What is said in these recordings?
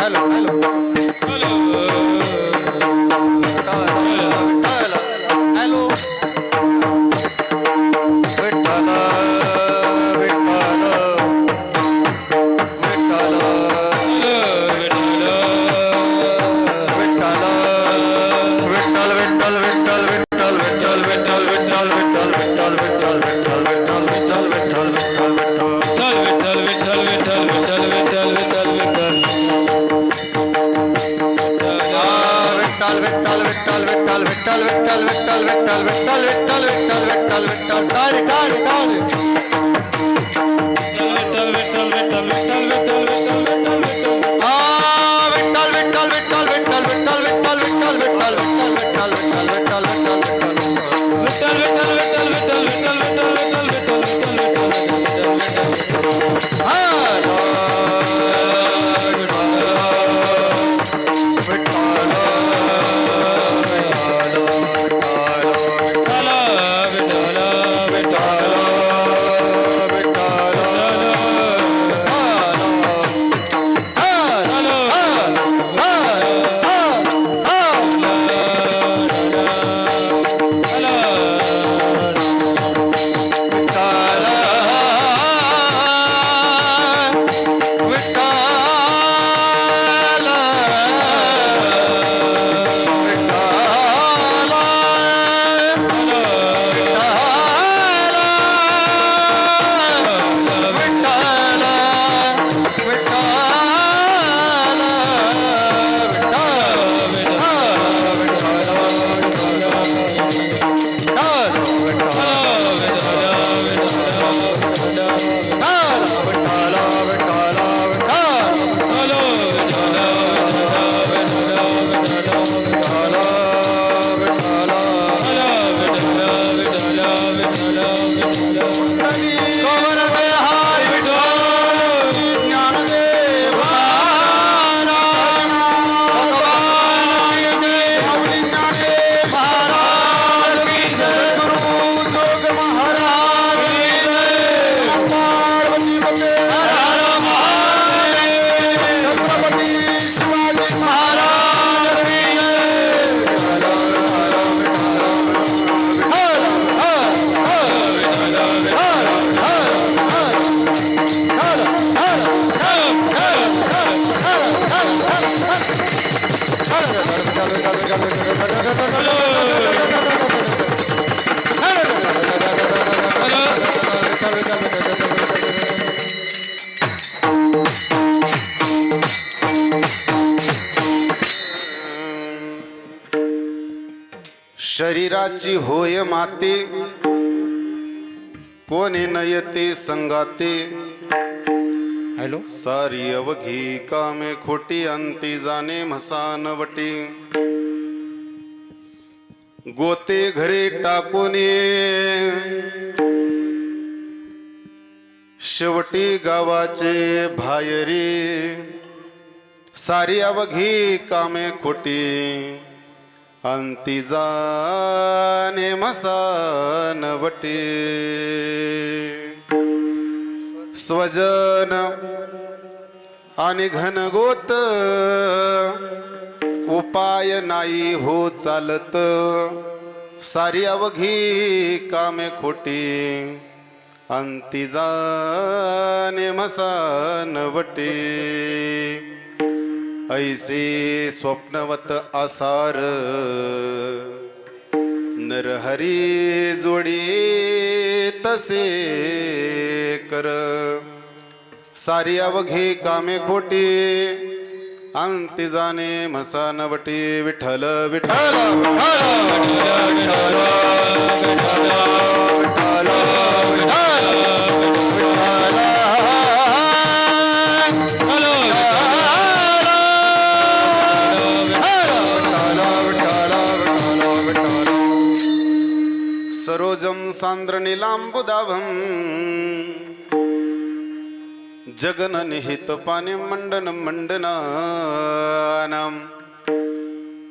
Hello hello Vitthal शरीराची होय माते, कोणी नयते संगाते. हॅलो सारी अवघी कामे खोटी, अंती जाणे मसानवटी. गोते घरे टाकोने, शेवटी गावाचे भायरे. सारी अवघी कामे खोटी, अंती जाणे मसानवटी. स्वजन आणि घनगोत, उपाय नाही हो चालत. सारी अवघी कामे खोटी, अंती जाणे मसानवटी. ऐसे स्वप्नवत आसार, नरहरी जोडी तसे कर. सारी अवघी कामे खोटी, अंती जाणे मसानवटी. विठ्ठल विठ्ठल सरोजम सांद्र नीलांबुदाभम, जगन निहित पाणी मंडन मंडनानाम.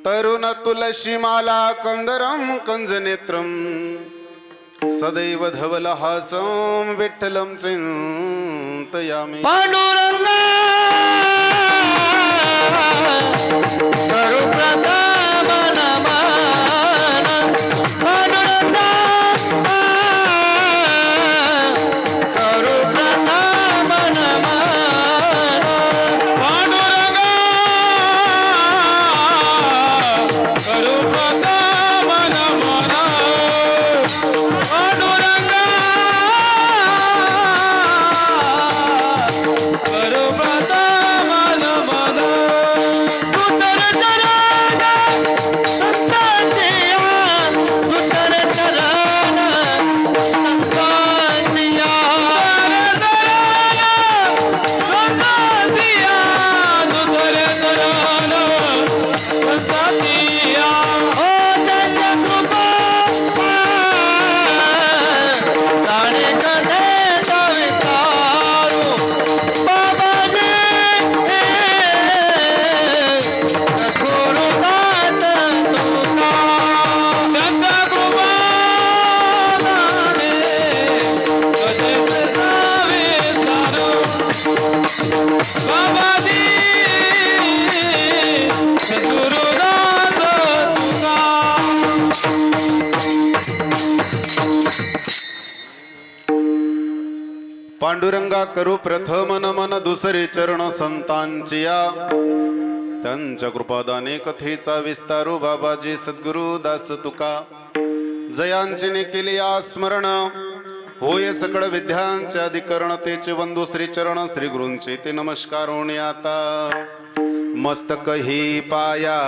तरुण तुलसी माला कंदरम कंजनेत्रम, सदैव धवलहासं विठ्ठलं चिन्तयामि. पांडुरंगा पांडुरंगा करू प्रथम नमन दुसरे चरण संतांची या त्यांच्या कृपादाने कथेचा विस्तारू बाबाजी सद्गुरु दास तुका जयांचेने केले या स्मरण होय सकळ विद्यांचे अधिकरण तेचे वंदू श्री चरण श्री गुरूंचे ते नमस्कार होणे आता मस्तक ही पाया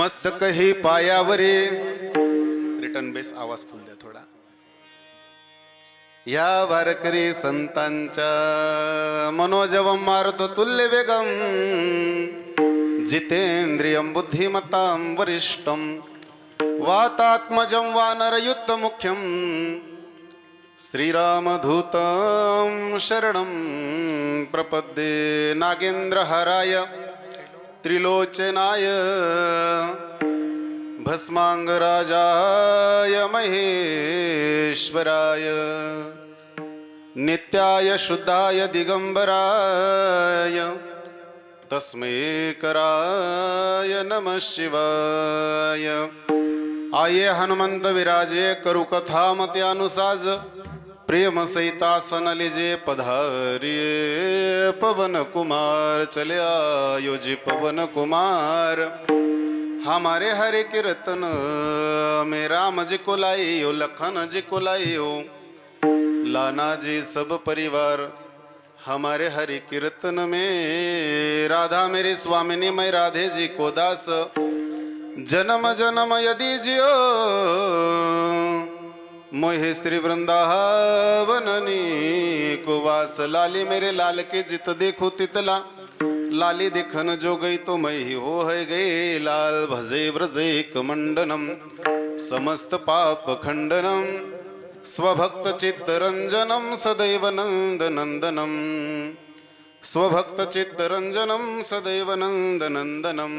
मस्तक ही पायावरी रिटर्न बेस आवाज फुल द्या थोडा या वारकरी संतांच्या मनोजवम मारुत तुल्य वेगम जितेंद्रियम बुद्धिमतां वरिष्ठम वातात्मजं वानरयुक्त मुख्यम श्रीरामधूतं शरणं प्रपद्ये नागेंद्रहाराय त्रिलोचनाय भस्मांगराजाय महेश्वराय नित्याय शुद्धाय दिगंबराय तस्मै कराय नमः शिवाय आये हनुमंत विराजे करु कथा मते अनुसाज प्रेम सहितासन लिजे पधारिये पवन कुमार चले आयो जी पवन कुमार हमारे हरे कीर्तन में राम जी को लाइयो लखन जी को लाइयो लाना जी सब परिवार हमारे हरि कीर्तन में राधा मेरी स्वामिनी मैं राधे जी को दास जन्म जन्म यदि जियो मोहे श्री वृंदावननी को वास लाली मेरे लाल के जित देखो तितला लाली दिखन जो गई तो मैं ही हो है गए लाल भजे व्रजे कमंडनम समस्त पाप खंडनम स्वभक्त चित्तरंजनम सदैव नंद नंदनम स्वभक्त चित्तरंजनम सदैव नंद नंदनम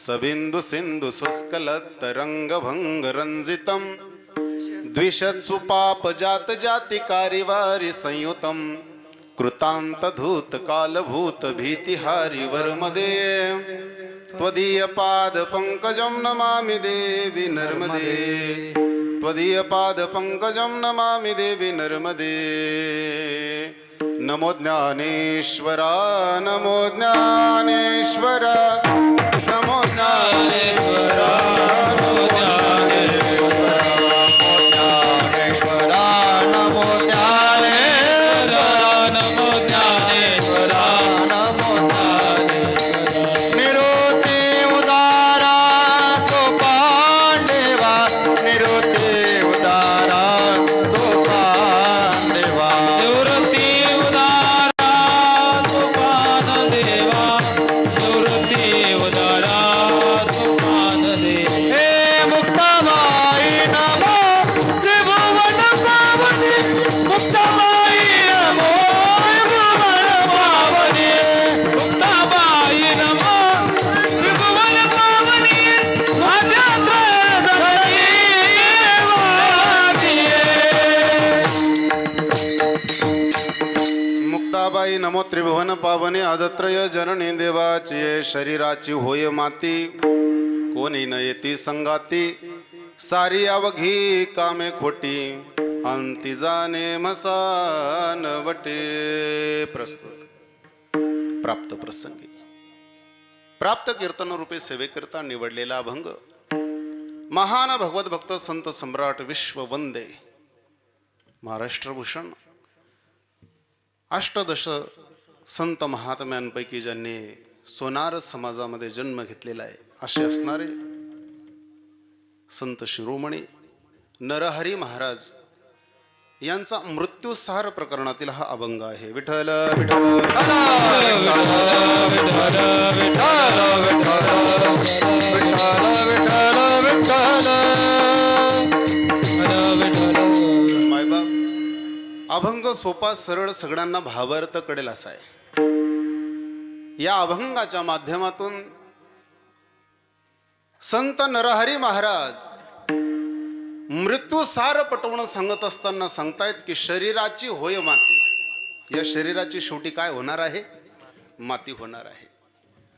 सबिंदु सिंधु शुष्कलतरंग भंग रंजितम द्विषत्सु पाप जात जाति कारिवारि संयुतम कृतांत धूत कालभूत भीतिहारि वर्मदे त्वदीय पाद पंकजं नमामि देवी नर्मदे त्वदीय पाद पंकजं नमामि देवी नर्मदे नमो ज्ञानेश्वरा नमो ज्ञानेश्वरा नमो ज्ञानेश्वरा नमो ज्ञानेश्वरा नमो ज्ञानेश्वरा नमो ज्ञानेश्वरा नमो ज्ञानेश्वरा निरुति उदारा सो पांडेवा निरुति उदारा सो पांडेवा निवृत्ति उदारा सो पांडेवा निवृत्ति उदारा सो पांडेवा हे मुक्ताबाई नमो त्रिभुवन पावनी मुक्ताबाई नमो त्रिभुवन पावनी मुक्ताबाई नमो त्रिभुवन पावनी आद्यात्रयधरी वादिये मुक्ताबाई नमो त्रिभुवन पावनी आदत्रय जननी देवाची शरीराची होय माती कोणी न येती संगाती सारी अवघी कामे खोटी अंती जाणे मसान वटे प्रस्तुत प्राप्त प्रसंगी प्राप्त कीर्तन रूपे सेवेकरिता निवडलेला अभंग महान भगवत भक्त संत सम्राट विश्व वंदे महाराष्ट्रभूषण अष्टदश संत महात्म्यांपैकी ज्यांनी सोनार समाजामध्ये जन्म घेतलेला आहे असे असणारे संत शिरोमणी नरहरी महाराज यांचा मृत्यूसार प्रकरणातील हा अभंग आहे. विठ्ठल विठ्ठल मायबाप, अभंग सोपा सरळ सगळ्यांना भावार्थ कळेल असा आहे. या अभंगाच्या माध्यमातून संत नरहरी महाराज मृत्यू सार पटवून सांगत असताना सांगतायत की शरीराची होय माती. या शरीराची शेवटी काय होणार आहे? माती होणार आहे.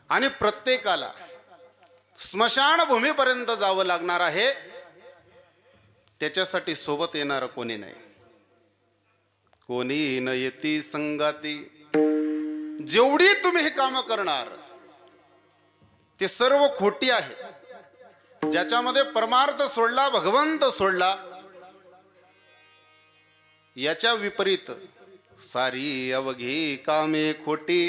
आणि प्रत्येकाला स्मशानभूमीपर्यंत जावं लागणार आहे. त्याच्यासाठी सोबत येणार कोणी नाही. कोणी न येती संगाती. जेवढी तुम्ही हे काम करणार ते सर्व खोटी आहे. ज्याच्यामध्ये परमार्थ सोडला, भगवंत सोडला, याच्या विपरीत सारी अवघी कामे खोटी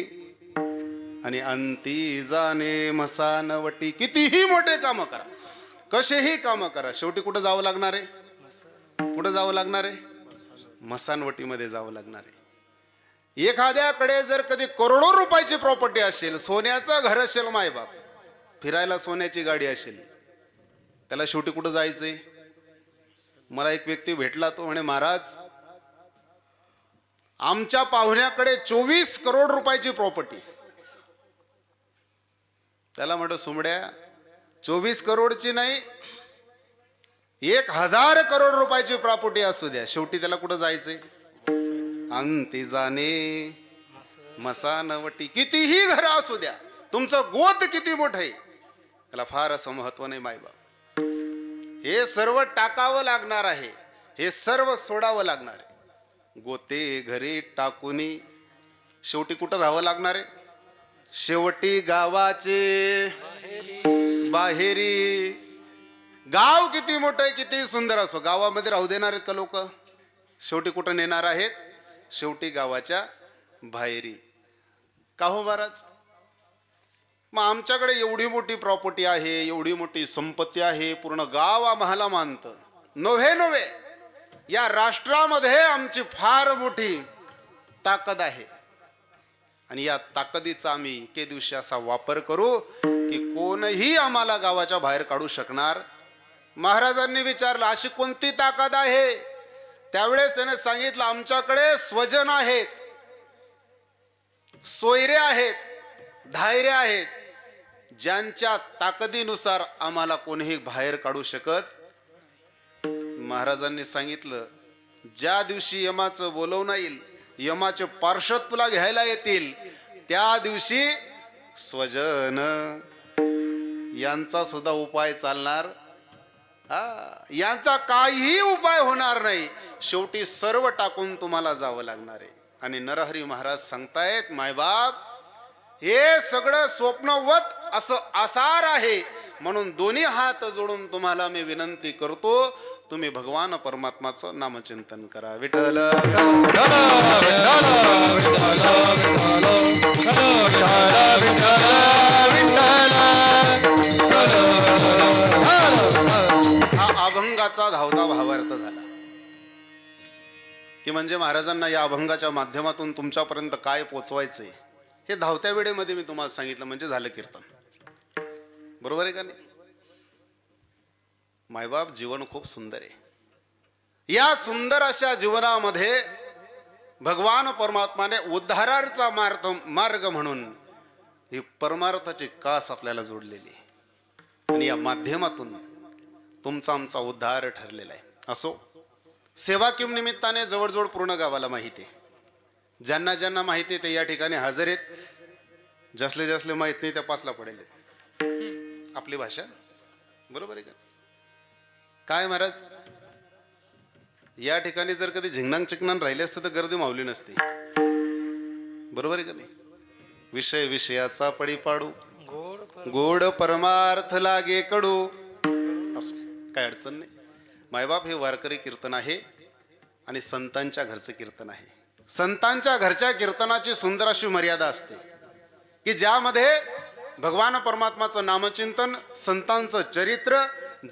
आणि अंती जाणे मसानवटी. कितीही मोठे काम करा, कसेही काम करा, शेवटी कुठं जावं लागणार आहे? कुठं जावं लागणार आहे? मसानवटीमध्ये जावं लागणार आहे. एखाद्याकडे जर कधी करोडो रुपयाची प्रॉपर्टी असेल, सोन्याचं घर असेल, मायबाप, फिरायला सोन्याची गाडी असेल, त्याला शेवटी कुठं जायचंय? मला एक व्यक्ती भेटला, तो म्हणे महाराज आमच्या पाहुण्याकडे 24 करोड रुपयाची प्रॉपर्टी. त्याला म्हटलं सुमड्या, 24 करोडची नाही, 1000 करोड रुपयाची प्रॉपर्टी असू द्या, शेवटी त्याला कुठं जायचंय? अंती जाणे मसानवटी. कितीही घर असू द्या, तुमचं गोत किती मोठं आहे, त्याला फार असं महत्व नाही मायबाप. हे सर्व टाकावं लागणार आहे, हे सर्व सोडावं लागणार आहे. गोते घरी टाकूनी शेवटी कुठं राहावं लागणार आहे? शेवटी गावाचे बाहेरी. गाव किती मोठं आहे, किती सुंदर असो, गावामध्ये राहू देणार आहेत का लोक? शेवटी कुठं नेणार आहेत? शेवटी गावाच्या बाहेरी. का हो महाराज? मग आमच्याकडे एवढी मोठी प्रॉपर्टी आहे, एवढी मोठी संपत्ती आहे, पूर्ण गाव आम्हाला मानतं. नव्हे, या राष्ट्रामध्ये आमची फार मोठी ताकद आहे आणि या ताकदीचा आम्ही एके दिवशी असा वापर करू की कोणही आम्हाला गावाच्या बाहेर काढू शकणार. महाराजांनी विचारलं अशी कोणती ताकद आहे? त्यावेळेस त्याने सांगितलं आमच्याकडे स्वजन आहेत, सोयरे आहेत, धायरे आहेत, ज्यांच्या ताकदीनुसार आम्हाला कोणीही बाहेर काढू शकत. महाराजांनी सांगितलं ज्या दिवशी यमाचं बोलवणं येईल, यमाचे पार्षद तुला घ्यायला येतील, त्या दिवशी स्वजन यांचा सुद्धा उपाय चालणार, यांचा काहीही उपाय होणार नाही. शेवटी सर्व टाकून तुम्हाला जावं लागणार आहे. आणि नरहरी महाराज सांगतायत मायबाप, हे सगळं स्वप्नवत असं आसार आहे, म्हणून दोन्ही हात जोडून तुम्हाला मी विनंती करतो, तुम्ही भगवान परमात्माचं नामचिंतन करा. विठ्ठल हा अभंगाचा धावता भावार्थ झाला की म्हणजे महाराजांना या अभंगाच्या माध्यमातून तुमच्यापर्यंत काय पोचवायचंय हे धावत्या वेळेमध्ये मी तुम्हाला सांगितलं, म्हणजे झालं कीर्तन. बरोबर आहे का नाही? मायबाप, जीवन खूप सुंदर आहे. या सुंदर अशा जीवनामध्ये भगवान परमात्माने उद्धाराचा मार्ग म्हणून ही परमार्थाची कास आपल्याला जोडलेली आहे आणि या माध्यमातून तुमचा आमचा उद्धार ठरलेला आहे. असो, सेवा किम निमित्ताने जवळजवळ पूर्ण गावाला माहिती आहे. ज्यांना ज्यांना माहिती आहे ते या ठिकाणी हजर आहेत. जसले जसले माहित नाही त्या पासला पडेल. आपली भाषा बरोबर आहे का? काय महाराज, या ठिकाणी जर कधी झिंगणांग चिकणान राहिले असते तर गर्दी मावली नसती. बरोबर आहे का नाही? विषय विषयाचा पडी पाडू, गोड परमार्थ लागे कडू. असो, काय अडचण नाही. मायबाप, हे वारकरी कीर्तन आहे आणि संतांच्या घरचं कीर्तन आहे. संतांच्या घरच्या कीर्तनाची सुंदर अशी मर्यादा असते की ज्यामध्ये भगवान परमात्माचं नामचिंतन, संतांचं चरित्र,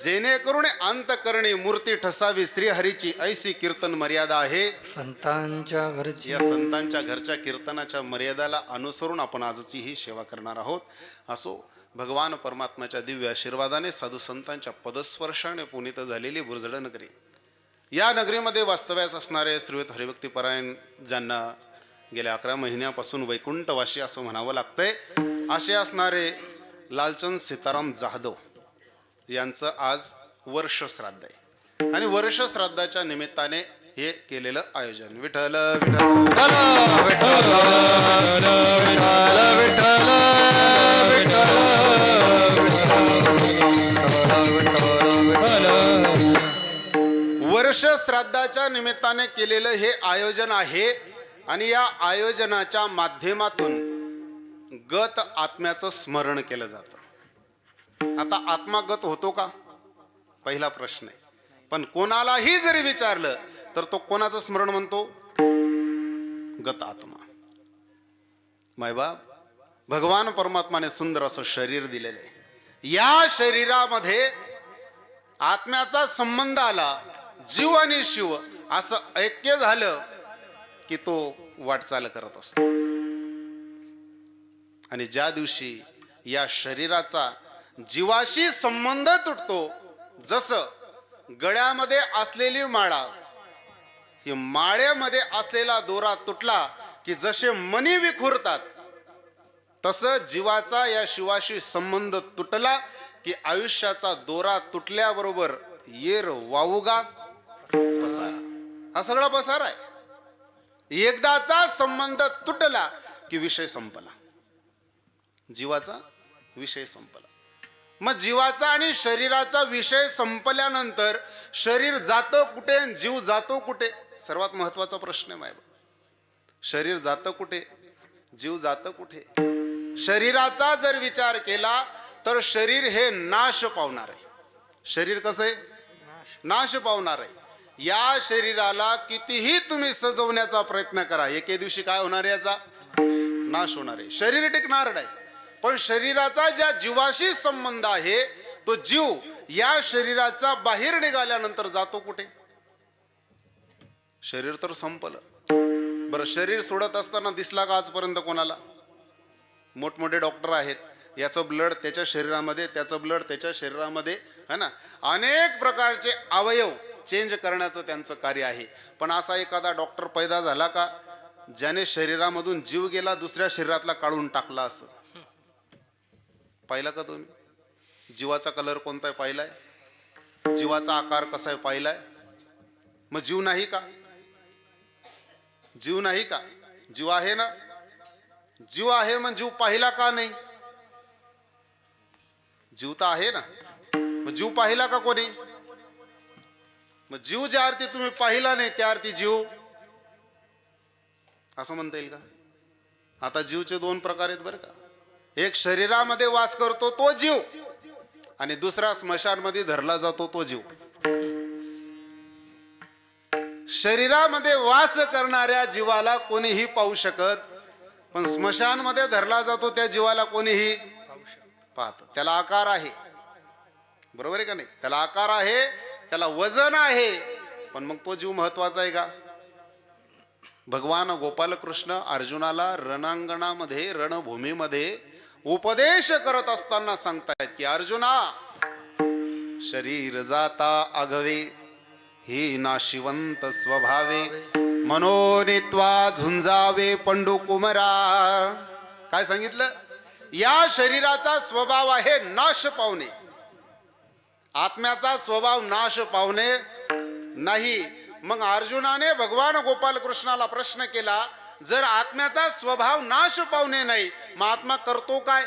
जेणेकरून अंतकरणी मूर्ती ठसावी श्रीहरीची ऐसी कीर्तन मर्यादा आहे. संतांच्या घरची या संतांच्या घरच्या कीर्तनाच्या मर्यादाला अनुसरून आपण आजची ही सेवा करणार आहोत. असो, भगवान परमात्म्याच्या दिव्य आशीर्वादाने साधू संतांच्या पदस्पर्शाने पुनीत झालेली बुरजड नगरी, या नगरीमध्ये वास्तव्यास असणारे श्रीयुत हरिभक्तीपरायण, ज्यांना गेल्या 11 महिन्यापासून वैकुंठवासी असं म्हणावं लागतंय, असे असणारे लालचंद सीताराम जाधव यांचं आज वर्ष श्राद्ध आहे. आणि वर्ष श्राद्धाच्या निमित्ताने हे केलेलं आयोजन. विठ्ठल वर्ष श्राद्धाच्या निमित्ताने केलेलं हे आयोजन आहे. आणि या आयोजनाच्या माध्यमातून गत आत्म्याचं स्मरण केलं जातं. आता आत्मा गत होतो का, पहिला प्रश्न आहे. पण कोणालाही जरी विचारलं तर तो कोणाचं स्मरण म्हणतो? गत आत्मा. मायबाप, भगवान परमात्माने सुंदर असं शरीर दिलेलं आहे. या शरीरामध्ये आत्म्याचा संबंध आला, जीव आणि शिव असं ऐक्य झालं की तो वाटचाल करत असतो. आणि ज्या दिवशी या शरीराचा जीवाशी संबंध तुटतो, जसं गळ्यामध्ये असलेली माळा, ही माळ्यामध्ये असलेला दोरा तुटला की जसे मणी विखुरतात, तसं जीवाचा या शिवाशी संबंध तुटला की आयुष्याचा दोरा तुटल्याबरोबर येर वावुगा पसारा, हा सगळा पसारा आहे. एकदाचा संबंध तुटला की विषय संपला, जीवाचा विषय संपला. मग जीवाचा आणि शरीराचा विषय संपल्यानंतर शरीर जातं कुठे, जीव जातो कुठे? सर्वात महत्वाचा प्रश्न आहे मायबा. शरीर जातं कुठे, जीव जातं कुठे? शरीराचा जर विचार केला तर शरीर हे नाश पावणार आहे. शरीर कसं आहे? नाश पावणार आहे. या शरीराला कितीही तुम्ही सजवण्याचा प्रयत्न करा, एके दिवशी काय होणार आहे? याचा नाश होणार आहे. शरीर टिकणार नाही. पण शरीराचा ज्या जीवाशी संबंध आहे, तो जीव या शरीराचा बाहेर निघाल्यानंतर जातो कुठे? शरीर तर संपलं. बरं, शरीर सोडत असताना दिसला का आजपर्यंत कोणाला? मोठमोठे डॉक्टर आहेत, याचं ब्लड त्याच्या शरीरामध्ये, त्याचं ब्लड त्याच्या शरीरामध्ये, है ना, अनेक प्रकारचे अवयव चेंज करण्याचं त्यांचं कार्य आहे. पण असा एखादा डॉक्टर पैदा झाला का ज्याने शरीरामधून जीव गेला दुसऱ्या शरीरातला काढून टाकला? असं पाहिलं का तुम्ही? जीवाचा कलर कोणता आहे पाहिलाय? जीवाचा आकार कसा आहे पाहिलाय? मग जीव नाही का? जीव नाही का? जीव आहे ना. जीव आहे मग जीव पाहिला का नाही? जीव तर आहे ना. मग जीव पाहिला का कोणी? मग जीव ज्या अर्थी तुम्ही पाहिला नाही त्या अर्थी जीव असं म्हणता येईल का? आता जीवचे 2 प्रकार आहेत बरं का. एक शरीरामध्ये वास करतो तो जीव, आणि दुसरा स्मशानमध्ये धरला जातो तो जीव. शरीरामध्ये वास करणाऱ्या जीवाला कोणीही पाहू शकत, पण स्मशानमध्ये धरला जातो त्या जीवाला कोणीही पाहत. त्याला आकार आहे, बरोबर आहे का नाही? त्याला आकार आहे, त्याला वजन आहे, पण मग तो जीव महत्वाचा आहे का? भगवान गोपालकृष्ण अर्जुनाला रणांगणामध्ये, रणभूमीमध्ये उपदेश करत असताना सांगतायत की अर्जुना, शरीर जाता आगवे ही नाशिवंत स्वभावे, मनोनित्वा झुंजावे पंडू कुमरा. काय सांगितलं? या शरीराचा स्वभाव आहे नाश पावणे. आत्म्याचा स्वभाव नाश पावणे नाही. मग अर्जुनाने भगवान गोपालकृष्णाला प्रश्न केला, जर आत्म्याचा स्वभाव नाश पावणे नाही, मग आत्मा करतो काय?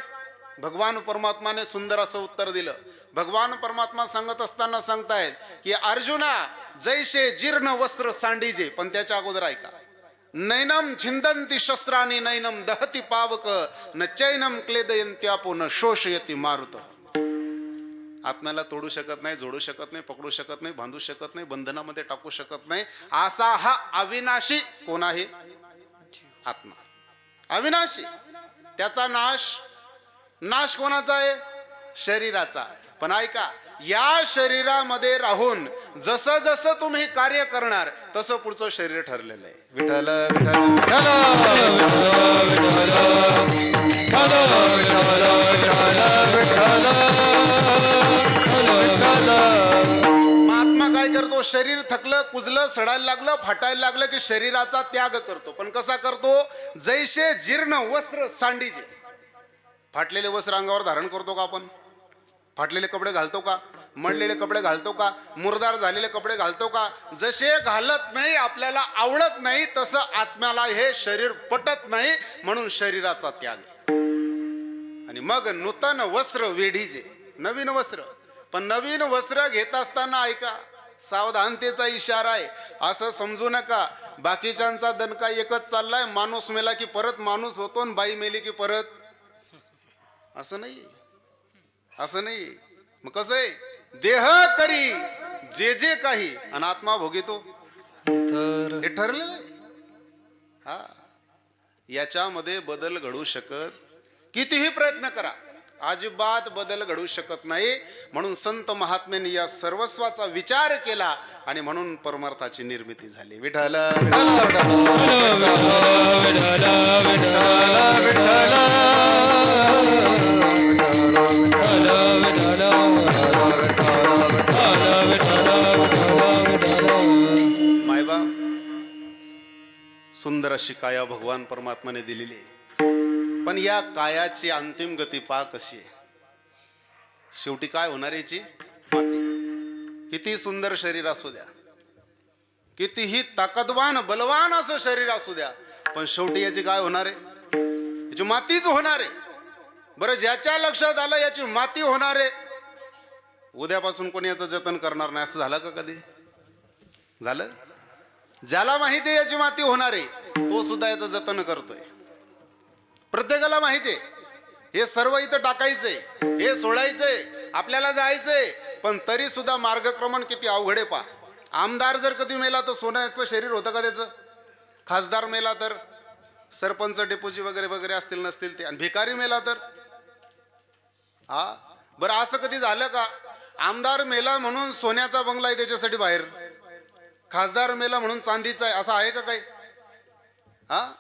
भगवान परमात्माने सुंदर असं उत्तर दिलं. भगवान परमात्मा सांगत असताना सांगतायत की अर्जुना, जैसे जीर्ण वस्त्र सांडीजे, पण त्याच्या अगोदर ऐका, नैनम छिंदंती शस्त्रानी नैनम दहती पावक न चैनम क्लेदयंत्यापो न शोषयती मारुत. आत्म्याला तोडू शकत नाही, जोडू शकत नाही, पकडू शकत नाही, बांधू शकत नाही, बंधनामध्ये टाकू शकत नाही, असा हा अविनाशी कोण आहे? आत्मा अविनाशी. त्याचा नाश कोणाचा आहे? शरीराचा. पण ऐका, या शरीरामध्ये राहून जसं जसं तुम्ही कार्य करणार तसं पुढचं शरीर ठरलेलं आहे. विठ्ठल विठ्ठल महात्मा काय करतो? शरीर थकलं, कुजलं, सडायला लागलं, फाटायला लागलं की शरीराचा त्याग करतो. पण कसा करतो? जैसे जीर्ण वस्त्र सांडीचे. फाटलेले वस्त्र अंगावर धारण करतो का आपण? फाटलेले कपडे घालतो का? मळलेले कपडे घालतो का? मुरदार झालेले कपडे घालतो का? जसे घालत नाही, आपल्याला आवडत नाही, तसं आत्म्याला हे शरीर पटत नाही, म्हणून शरीराचा त्याग. आणि मग नूतन वस्त्र वेढीचे, नवीन वस्त्र. पण नवीन वस्त्र घेत असताना ऐका, सावधानतेचा इशारा आहे. असं समजू नका बाकीच्यांचा दणका एकच चाललाय, माणूस मेला की परत माणूस होतो आणि बाई मेली की परत. असं नाही, असं नाही. मग कसं आहे? देह करी जे जे काही आणि आत्मा भोगितो, तर हे ठरलेलं आहे. हा, याच्यामध्ये बदल घडू शकत कितीही प्रयत्न करा, अजिबात बदल घडू शकत नाही. म्हणून संत महात्म्यांनी या सर्वस्वाचा विचार केला आणि म्हणून परमार्थाची निर्मिती झाली. विठ्ठल मायबा, सुंदर अशी काया भगवान परमात्माने दिलेली आहे. पण या कायाची अंतिम गती पहा कशी आहे. शेवटी काय होणार याची? माती. किती सुंदर शरीर असू द्या, कितीही ताकदवान बलवान असं शरीर असू द्या, पण शेवटी याची काय होणार आहे? याची मातीच होणार आहे. बरं, ज्याच्या लक्षात आलं याची माती होणार आहे, उद्यापासून कोणी याचं जतन करणार नाही. असं झालं का कधी? झालं? ज्याला माहिती आहे याची माती होणार आहे, तो सुद्धा याचं जतन करतोय. प्रत्येकाला माहिती आहे हे सर्व इथं टाकायचंय, हे सोडायचंय, आपल्याला जायचंय, पण तरी सुद्धा मार्गक्रमण किती अवघड आहे पहा. आमदार जर कधी मेला तर सोन्याचं शरीर होतं का त्याचं? खासदार मेला तर, सरपंच डेपोजी वगैरे वगैरे असतील नसतील ते, आणि भिकारी मेला तर. हा, बरं असं कधी झालं का? आमदार मेला म्हणून सोन्याचा बंगला आहे त्याच्यासाठी बाहेर, खासदार मेला म्हणून चांदीचा आहे, असं आहे का काही? हा,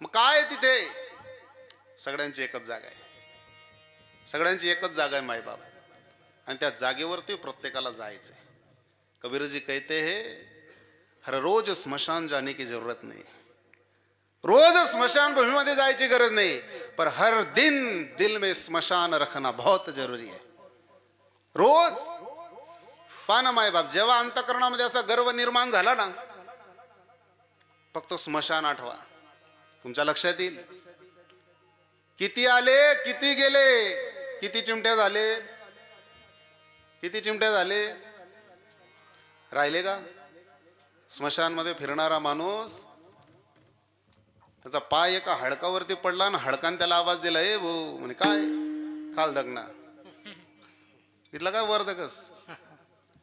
मग काय तिथे? सगळ्यांची एकच जागा आहे, सगळ्यांची एकच जागा आहे मायबाप, आणि त्या जागेवरती प्रत्येकाला जायचंय. कबीरजी कहते हैं हर रोज स्मशान जाने की जरूरत नहीं, रोज स्मशान भूमीमध्ये जायची गरज नाही, पर हर दिन दिल में स्मशान रखना बहुत जरूरी है. रोज पाना मायबाप, जेव्हा अंतःकरणामध्ये असा गर्व निर्माण झाला ना, फक्त स्मशान आठवा, तुमच्या लक्षात येईल. किती आले, किती गेले, किती चिमट्या झाले, किती चिमट्या झाले, राहिले का? स्मशानमध्ये फिरणारा माणूस, त्याचा पाय एका हडकावरती पडला ना, हडकान त्याला आवाज दिला, ए भाऊ, म्हणे काय खाल दगना, इथला काय वर दगस,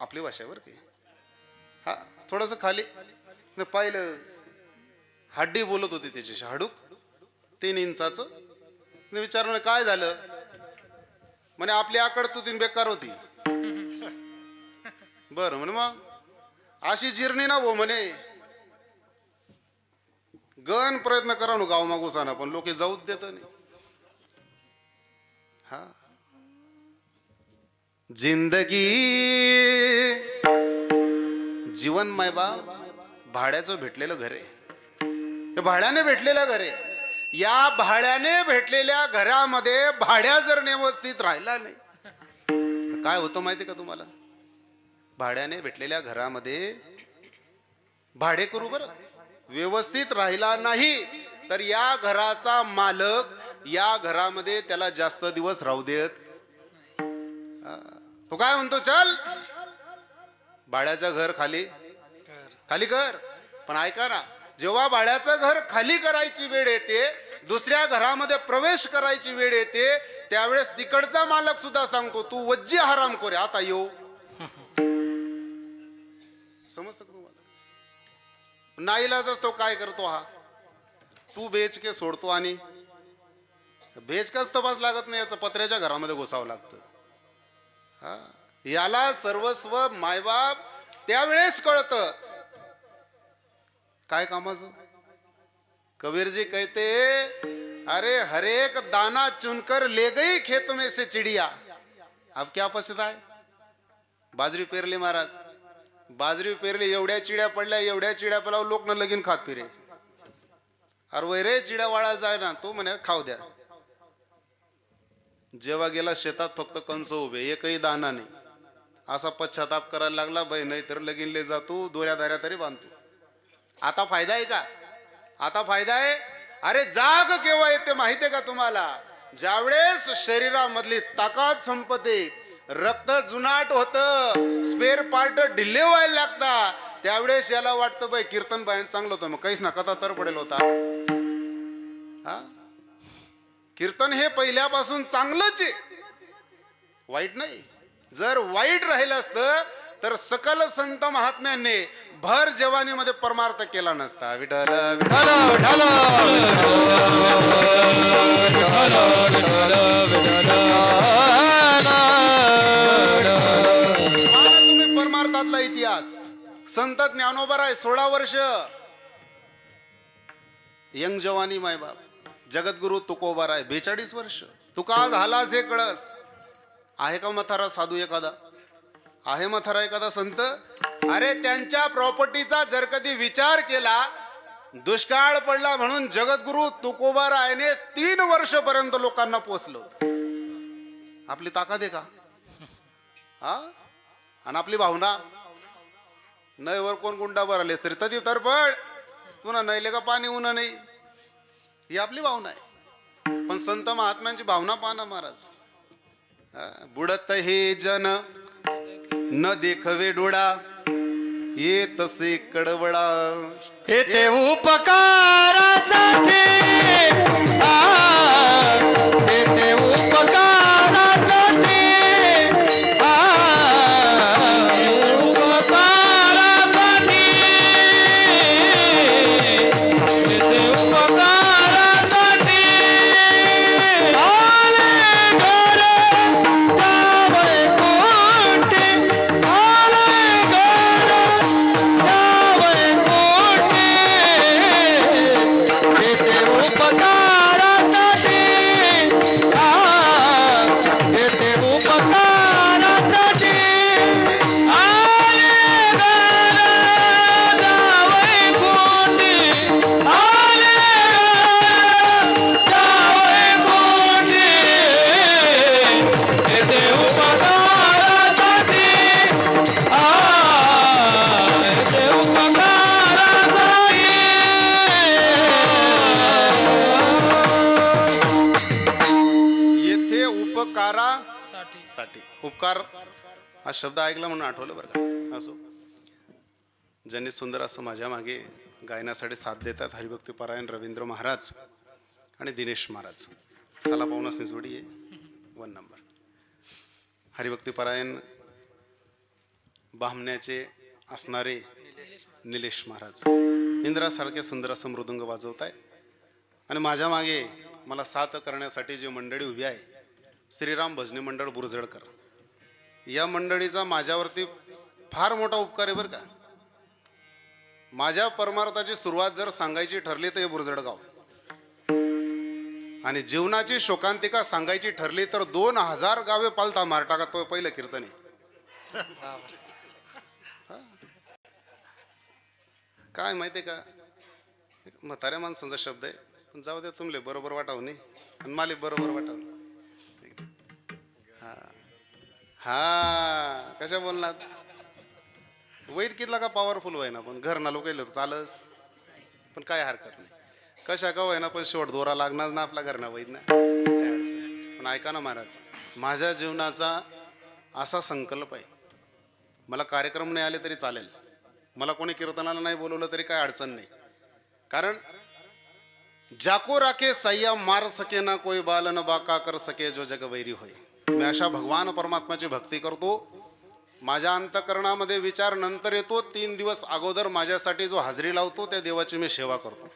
आपली भाषा वर की. हा, थोडस खाली पाहिलं, हड्डी बोलत होती त्याच्याशी, हाडूक 3 इंचाचं. विचारलं काय झालं? म्हणे आपली आकड तू 3 बेकार होती. बरं म्हणे, मग अशी जिरणी ना हो म्हणे, गण प्रयत्न करा ना गाव मागूसाना, पण लोक जाऊच देत नाही. हा, जिंदगी जीवन मायबा भाड्याचं भेटलेलं घर आहे, ते भाड्याने भेटलेलं घर आहे. या भाड्याने भेटलेल्या घरामध्ये भाड्या जर व्यवस्थित राहिला नाही, काय होतं माहिती का तुम्हाला? भाड्याने भेटलेल्या घरामध्ये भाडेकरू बरं व्यवस्थित राहिला नाही तर या घराचा मालक या घरामध्ये त्याला जास्त दिवस राहू देत. तो काय म्हणतो, चल भाड्याचं घर खाली खाली कर. पण ऐका ना, जेव्हा भाड्याचं घर खाली करायची वेळ येते दुसऱ्या घरामध्ये प्रवेश करायची वेळ येते त्यावेळेस तिकडचा मालक सुद्धा सांगतो तू वज्जी हराम खोरे आता येऊ. समजतं का तुम्हाला? नाईलाज असतो काय करतो हा, तू बेचके सोडतो आणि बेचकाच तपास लागत नाही, याचं पत्र्याच्या घरामध्ये घुसावं लागतं. हा, याला सर्वस्व मायबाप त्यावेळेस कळतं काय कामाचं. कबीरजी कहते अरे हरेक दाना चुनकर ले गई खेत में से चिड़िया, अब क्या पछताय. बाजरी पेरली महाराज, बाजरी पेरली, एवढ्या चिड्या पडल्या, एवढ्या चिड्या पडल्या, लोक न लगीन खात फिरे. अरे वय रे चिड्या वाळा जाय ना, तो म्हणे खाऊ द्या. जेव्हा गेला शेतात फक्त कंस उभे, एकही दाना नाही. असा पश्चाताप करायला लागला, बाई नाही तर लगीनले जातो, दोऱ्या धाऱ्या तरी बांधतो. आता फायदा आहे का? आता फायदा आहे. अरे जाग केव्हा येते माहितीये का तुम्हाला? ज्यावेळेस शरीरामधली ताकद संपते, रक्त जुनाट होतं, स्पेअर पार्ट ढिल्ले व्हायला लागतात, त्यावेळेस याला वाटतं बाई कीर्तन बायन चांगलं होतं, मग काहीच ना कथा तर पडेल होता. हा, कीर्तन हे पहिल्यापासून चांगलंच आहे, वाईट नाही. जर वाईट राहिलं असतं तर सकल संत महात्म्यांनी भर जवानीमध्ये परमार्थ केला नसता. विठ्ठल विठ्ठल तुम्ही परमार्थातला इतिहास. संत ज्ञानोबा आहे 16 वर्ष यंग जवानी मायबाप. जगद्गुरु तुकोबा आहे 42 वर्ष. तुका झालास हे कळस. आहे का मथारा साधू एखादा? आहे मथारा एखादा संत? अरे त्यांच्या प्रॉपर्टीचा जर कधी विचार केला, दुष्काळ पडला म्हणून जगद्गुरु तुकोबा रायने 3 वर्षपर्यंत लोकांना पोचलो. आपली ताकद आहे का? हा, आणि आपली भावना नयवर कोण गुंडा भरलेस तरी तरी तरपड तुला नयले का पाणी ऊन नाही, ही आपली भावना आहे. पण संत महात्म्यांची भावना पाहना महाराज. बुडत हे जन न देखवे डोळा, ये तसे कडवडा. येते उपकारासाठी, येते उपकारासाठी, उपकारासाठी, येते उपकारासाठी. आले घर जावई कोठे, आले घर जावई कोठे, येते उपकारासाठी, येते उपकारासाठी. आले घर जावई कोठे, आले जावई कोठे, येते उपकारासाठी, येते उपकारासाठी. येथे उपकारासाठी. उपकार हा शब्द ऐकला म्हणून आठवलं बरं का. असो, ज्यांनी सुंदर असं माझ्या मागे गायनासाठी साथ देतात हरिभक्ती परायण रवींद्र महाराज आणि दिनेश महाराज. साला पाहुणासनी जोडी आहे 1 नंबर. हरिभक्ती परायण बामण्याचे असणारे निलेश महाराज इंद्रासारखे सुंदर असं मृदुंग वाजवत आहे. आणि माझ्या मागे मला साथ करण्यासाठी जी मंडळी उभी आहे, श्रीराम भजनी मंडळ बुरजळकर, या मंडळीचा माझ्यावरती फार मोठा उपकार आहे बरं का. माझ्या परमार्थाची सुरुवात जर सांगायची ठरली तर हे बुरजळगाव, आणि जीवनाची शोकांतिका सांगायची ठरली तर 2000 गावे पालथा मार टाका, तो पहिलं कीर्तन आहे. काय माहितीये का, म्हाताऱ्या माणसांचा शब्द आहे, पण जाऊ द्या, तुमले बरोबर वाटावं नाही आणि माले बरोबर वाटावं. हा हा, कशा बोलणार? वैद कितला का पॉवरफुल होय ना, पण घर ना लोक चालच, पण काय हरकत नाही. कशा का होय ना, पण शेवट दोरा लागणार ना आपला घरना वैद ना. पण ऐका ना महाराज, माझ्या जीवनाचा असा संकल्प आहे, मला कार्यक्रम नाही आले तरी चालेल, मला कोणी कीर्तनाला नाही बोलवलं तरी काय अडचण नाही. कारण जाको राखे सय्या मार सके ना कोई बाल न बाका कर सके जो जग वैरी होय. मी अशा भगवान परमात्म्याची भक्ती करतो. माझ्या अंतकरणामध्ये विचार नंतर येतो. 3 दिवस अगोदर माझ्यासाठी जो हाजरी लावतो त्या देवाची मी सेवा करतो.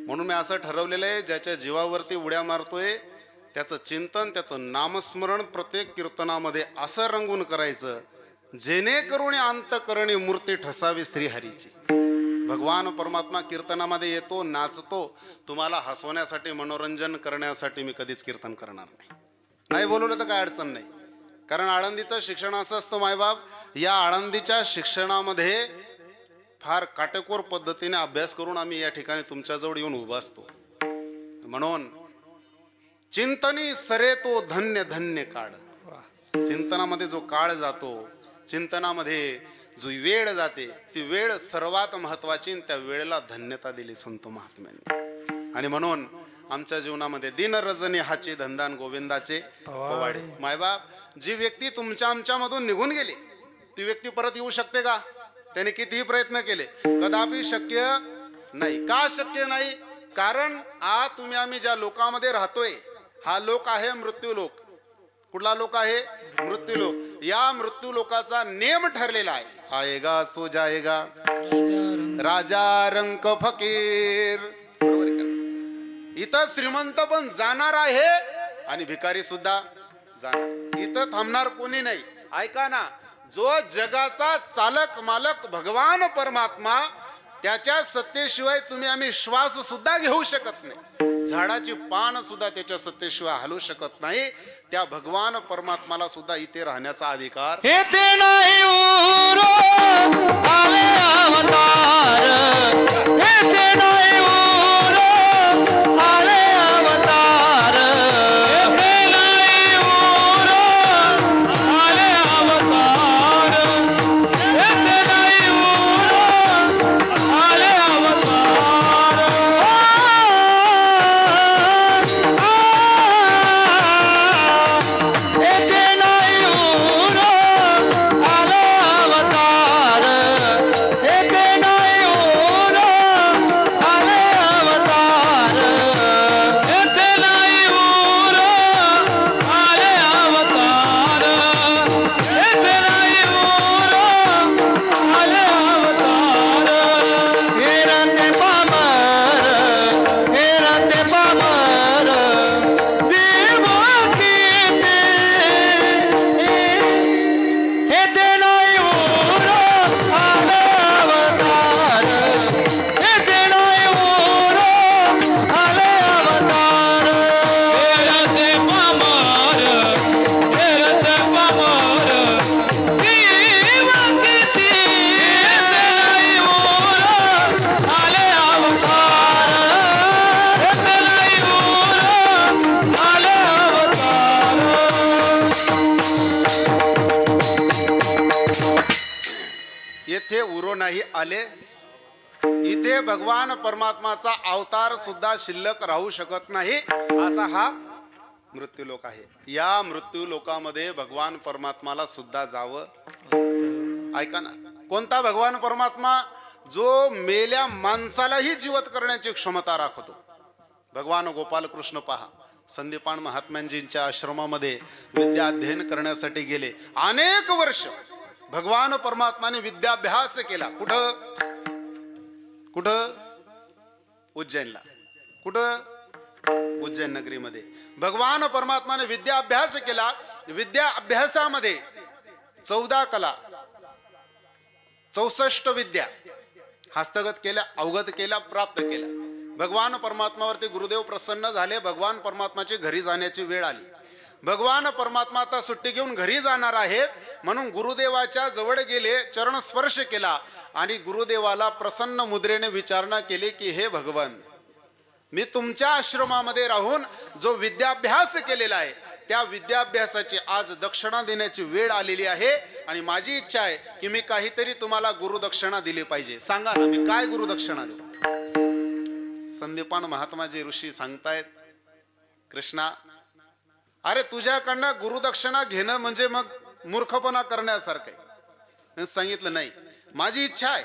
म्हणून मी असं ठरवलेलं आहे, ज्याच्या जीवावरती उड्या मारतोय त्याचं चिंतन, त्याचं नामस्मरण प्रत्येक कीर्तनामध्ये असं रंगून करायचं जेणेकरून अंतकरणी मूर्ती ठसावी श्रीहरीची. भगवान परमात्मा कीर्तनामध्ये येतो, नाचतो. तुम्हाला हसवण्यासाठी, मनोरंजन करण्यासाठी मी कधीच कीर्तन करणार नाही बोलवलं तर काय अडचण नाही. कारण आळंदीचं शिक्षण असं असतं मायबाप, या आळंदीच्या शिक्षणामध्ये फार काटेकोर पद्धतीने अभ्यास करून आम्ही या ठिकाणी तुमच्याजवळ येऊन उभा असतो. म्हणून चिंतनी सरे तो धन्य धन्य काळ. चिंतनामध्ये जो काळ जातो, चिंतनामध्ये जो वेळ जाते, ती वेळ सर्वात महत्वाची. त्या वेळेला धन्यता दिली संत महात्म्यांनी. आणि म्हणून आमच्या जीवनामध्ये दिन रजनी हाचे धंदान गोविंदाचे पवाडे. मायबाप, जी व्यक्ती तुमच्या आमच्यामधून निघून गेली ती व्यक्ती परत येऊ शकते का? त्याने कितीही प्रयत्न केले कदापि शक्य नाही. का शक्य नाही? कारण आज तुम्ही आम्ही ज्या लोकांमध्ये राहतोय हा लोक आहे मृत्यू लोक. कुठला लोक आहे? मृत्यू लोक. या मृत्यू लोकाचा नेम ठरलेला आहे, आएगा सो जाएगा, राजा रंक फकीर. बरोबर आहे का? इथं श्रीमंत पण जाणार आहे आणि भिकारी सुद्धा जाणार. इथं थांबणार कोणी नाही. ऐका ना, जो जगाचा चालक मालक भगवान परमात्मा, त्याच्या सत्तेशिवाय तुम्ही आम्ही श्वास सुद्धा घेऊ शकत नाही. झाडाची पान सुद्धा त्याच्या सत्तेशिवाय हलू शकत नाही. त्या भगवान परमात्माला सुद्धा इथे राहण्याचा अधिकार येते नाही उरो आले अवतार. येते नाही उरो आले अवतार. येते नाही उरो आले अवतार. येते नाही उरो आले अवतार. येते नाही उरो आले अवतार. येते नाही उरो आले अवतार. येते नाही उरो आले अवतार. येते नाही उरो आले अवतार. हे राते पामर, हे राते पामर, जीव किती येते नाही उरो आले अवतार. येते नाही उरो आले अवतार. हे राते पामर, हे राते पामर, जीव किती येते नाही उरो आले अवतार. येते नाही उरो आले अवतार. येथे उरो नाही आले. इथे भगवान परमात्माचा अवतार सुद्धा शिल्लक राहू शकत नाही. असा हा मृत्यू लोक आहे. या मृत्यू लोकामध्ये भगवान परमात्माला सुद्धा जावं. ऐका ना, कोणता भगवान परमात्मा? जो मेल्या माणसालाही जिवंत करण्याची क्षमता राखतो. भगवान गोपाल कृष्ण पहा, संदीपान महात्म्यांजींच्या आश्रमामध्ये विद्या अध्ययन करण्यासाठी गेले. अनेक वर्ष भगवान परमात्माने विद्याभ्यास केला. कुठं कुठं? उज्जैनला. कुठं? उज्जैन नगरीमध्ये भगवान परमात्माने विद्याभ्यास केला. विद्या अभ्यासामध्ये 14 कला, 64 विद्या हस्तगत केल्या, अवगत केल्या, प्राप्त केल्या. भगवान परमात्मावरती गुरुदेव प्रसन्न झाले. भगवान परमात्माची घरी जाण्याची वेळ आली. भगवान परमात्मा आता सुट्टी घेऊन घरी जाणार आहेत म्हणून गुरुदेवाच्या जवळ गेले, चरण स्पर्श केला आणि गुरुदेवाला प्रसन्न मुद्रेने विचारणा केली की हे भगवान, मी तुमच्या आश्रमामध्ये राहून जो विद्याभ्यास केलेला आहे त्या विद्याभ्यासाची आज दक्षिणा देण्याची वेळ आलेली आहे आणि माझी इच्छा आहे की मी काहीतरी तुम्हाला गुरुदक्षिणा दिली पाहिजे. सांगा ना, मी काय गुरुदक्षिणा देऊ? संदीपान महात्माजी ऋषी सांगतायत, कृष्णा, अरे तुझ्याकडनं गुरुदक्षिणा घेणं म्हणजे मग मूर्खपणा करण्यासारखं आहे. सांगितलं नाही, माझी इच्छा आहे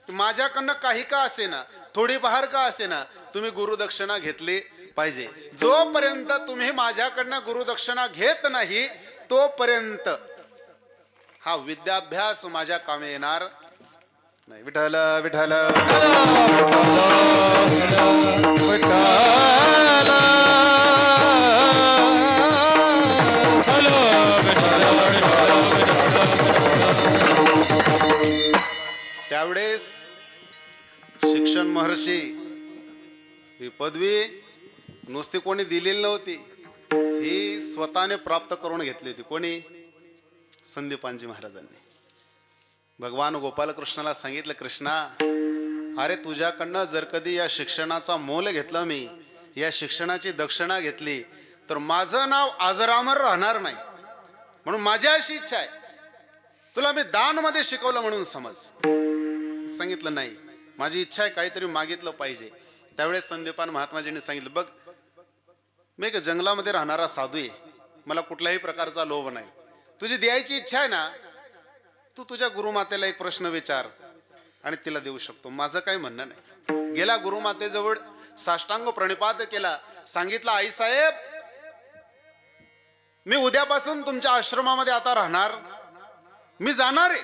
की माझ्याकडनं काही का असे ना थोडीफार का असे ना तुम्ही गुरुदक्षिणा घेतली पाहिजे. जोपर्यंत तुम्ही माझ्याकडनं गुरुदक्षिणा घेत नाही तोपर्यंत हा विद्याभ्यास माझ्या कामी येणार नाही. विठ्ठल विठ्ठल त्यावेळेस शिक्षण महर्षी ही पदवी नुसती कोणी दिलेली नव्हती, ही स्वतःने प्राप्त करून घेतली होती. कोणी? संदीपानजी महाराजांनी. भगवान गोपालकृष्णाला सांगितलं, कृष्णा अरे तुझ्याकडनं जर कधी या शिक्षणाचा मोल घेतला, मी या शिक्षणाची दक्षिणा घेतली तर माझं नाव अजरामर राहणार नाही. म्हणून माझी अशी इच्छा आहे, तुला मी दानमध्ये शिकवलं म्हणून समज. सांगितलं नाही, माझी इच्छा आहे काहीतरी मागितलं पाहिजे. त्यावेळेस संदीपान महात्माजींनी सांगितलं, बघ मी एक जंगलामध्ये राहणारा साधू आहे, मला कुठल्याही प्रकारचा लोभ नाही. तुझी द्यायची इच्छा आहे ना, तू तुझ्या गुरुमातेला एक प्रश्न विचार आणि तिला देऊ शकतो, माझं काही म्हणणं नाही. गेला गुरुमातेजवळ साष्टांग प्रणिपात केला, सांगितलं आई साहेब मी उद्यापासून तुमच्या आश्रमामध्ये आता राहणार, मी जाणार आहे.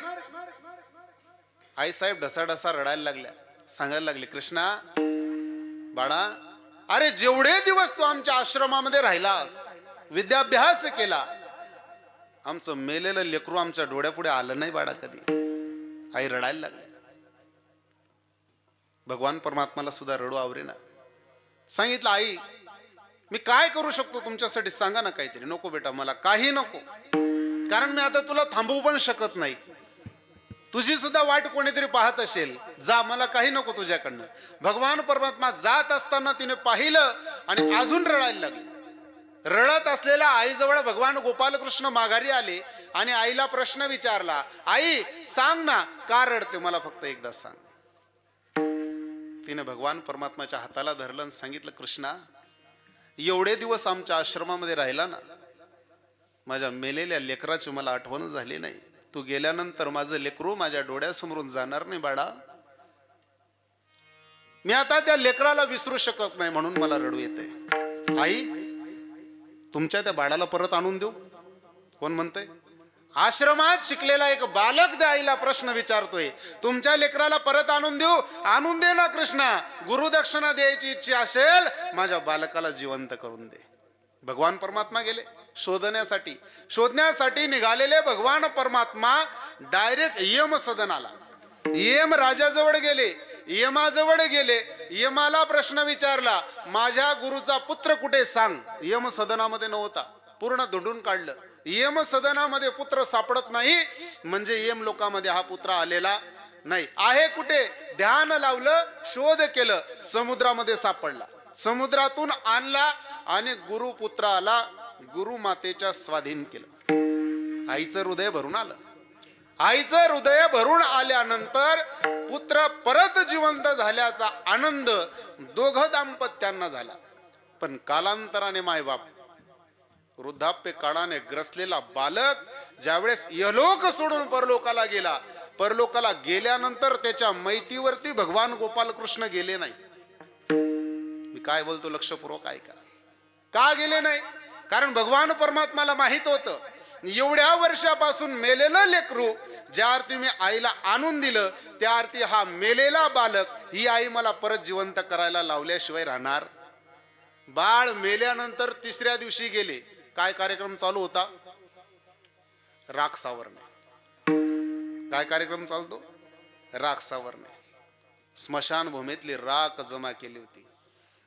आई साहेब ढसाढसा रडायला लागल्या, सांगायला लागले, कृष्णा बाळा अरे जेवढे दिवस तू आमच्या आश्रमामध्ये राहिलास, विद्याभ्यास केला, आमचं मेलेलं लेकरू आमच्या डोळ्यापुढे आलं नाही बाळा कधी. आई रडायला लागली. भगवान परमात्माला सुद्धा रडू आवरेना. सांगितलं आई मी काय करू शकतो तुमच्यासाठी, सांगा ना काहीतरी. नको बेटा मला काही नको, कारण मी आता तुला थांबवू पण शकत नाही, तुझी सुद्धा वाट कोणीतरी पाहत असेल, जा मला काही नको तुझ्याकडनं. भगवान परमात्मा जात असताना तिने पाहिलं आणि अजून रडायला लागली. रडत असलेल्या आईजवळ भगवान गोपालकृष्ण माघारी आले आणि आईला प्रश्न विचारला, आई सांग ना का रडते, मला फक्त एकदा सांग. तिने भगवान परमात्माच्या हाताला धरलं आणि सांगितलं, कृष्णा एवढे दिवस आमच्या आश्रमामध्ये राहिला ना, माझ्या मेलेल्या लेकराची मला आठवण झाली नाही. तू गेल्यानंतर माझं लेकरू माझ्या डोळ्यासमोरून जाणार नाही बाळा, मी आता त्या लेकराला विसरू शकत नाही, म्हणून मला रडू येते. आई तुमच्या त्या बाळाला परत आणून देऊ. कोण म्हणतंय? आश्रमात शिकलेला एक बालक त्या आईला प्रश्न विचारतोय, तुमच्या लेकराला परत आणून देऊ. आणून दे ना कृष्णा, गुरुदक्षिणा द्यायची इच्छा असेल माझ्या बालकाला जिवंत करून दे. भगवान परमात्मा गेले शोधण्यासाठी निघालेले भगवान परमात्मा डायरेक्ट यम सदनाला, यम राजाजवळ गेले. यमाजवळ गेले, यमाला प्रश्न विचारला, माझ्या गुरुचा पुत्र कुठे सांग. यम सदनामध्ये नव्हता, पूर्ण धुंडून काढलं. यम सदनामध्ये पुत्र सापडत नाही म्हणजे यम लोकांमध्ये हा पुत्र आलेला नाही. आहे कुठे? ध्यान लावलं, शोध केलं, समुद्रामध्ये सापडला. समुद्रातून आणला आणि गुरुपुत्राला गुरुमातेच्या स्वाधीन केलं. आईचं हृदय भरून आलं. आईचं हृदय भरून आल्यानंतर पुत्र परत जिवंत झाल्याचा आनंद दोघं दाम्पत्यांना झाला. पण कालांतराने मायबाप, वृद्धाप्य काळाने ग्रसलेला बालक ज्यावेळेस यलोक सोडून परलोकाला गेला, परलोकाला गेल्यानंतर त्याच्या मैतीवरती भगवान गोपालकृष्ण गेले नाही. मी काय बोलतो लक्षपूर्वक ऐका. का गेले नाही? कारण भगवान परमात्माला माहित होतं, एवढ्या वर्षापासून मेलेलं लेकरू ज्या अर्थी मी आईला आणून दिलं, त्या अर्थी हा मेलेला बालक ही आई मला परत जिवंत करायला लावल्याशिवाय राहणार. बाळ मेल्यानंतर तिसऱ्या दिवशी गेले. काय कार्यक्रम चालू होता? राख सावरणे. काय कार्यक्रम चालतो? राख सावरणे. स्मशानभूमीतली राख जमा केली होती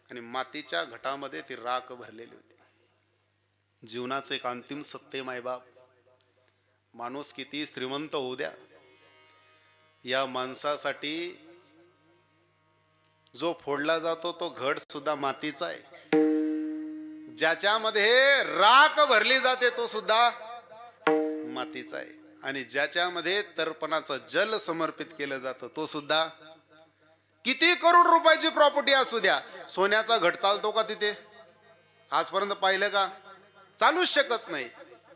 आणि मातीच्या घटामध्ये ती राख भरलेली होती. जीवनाचं एक अंतिम सत्य मायबाप, माणूस किती श्रीमंत होऊ द्या, या माणसासाठी जो फोडला जातो तो घट सुद्धा मातीचा आहे. ज्याच्यामध्ये राख भरली जाते तो सुद्धा मातीचा आहे. आणि ज्याच्यामध्ये तर्पणाचं जल समर्पित केलं जातं तो सुद्धा, किती करोड रुपयाची प्रॉपर्टी असू द्या, सोन्याचा घट चालतो का तिथे? आजपर्यंत पाहिलं का? चालूच शकत नाही.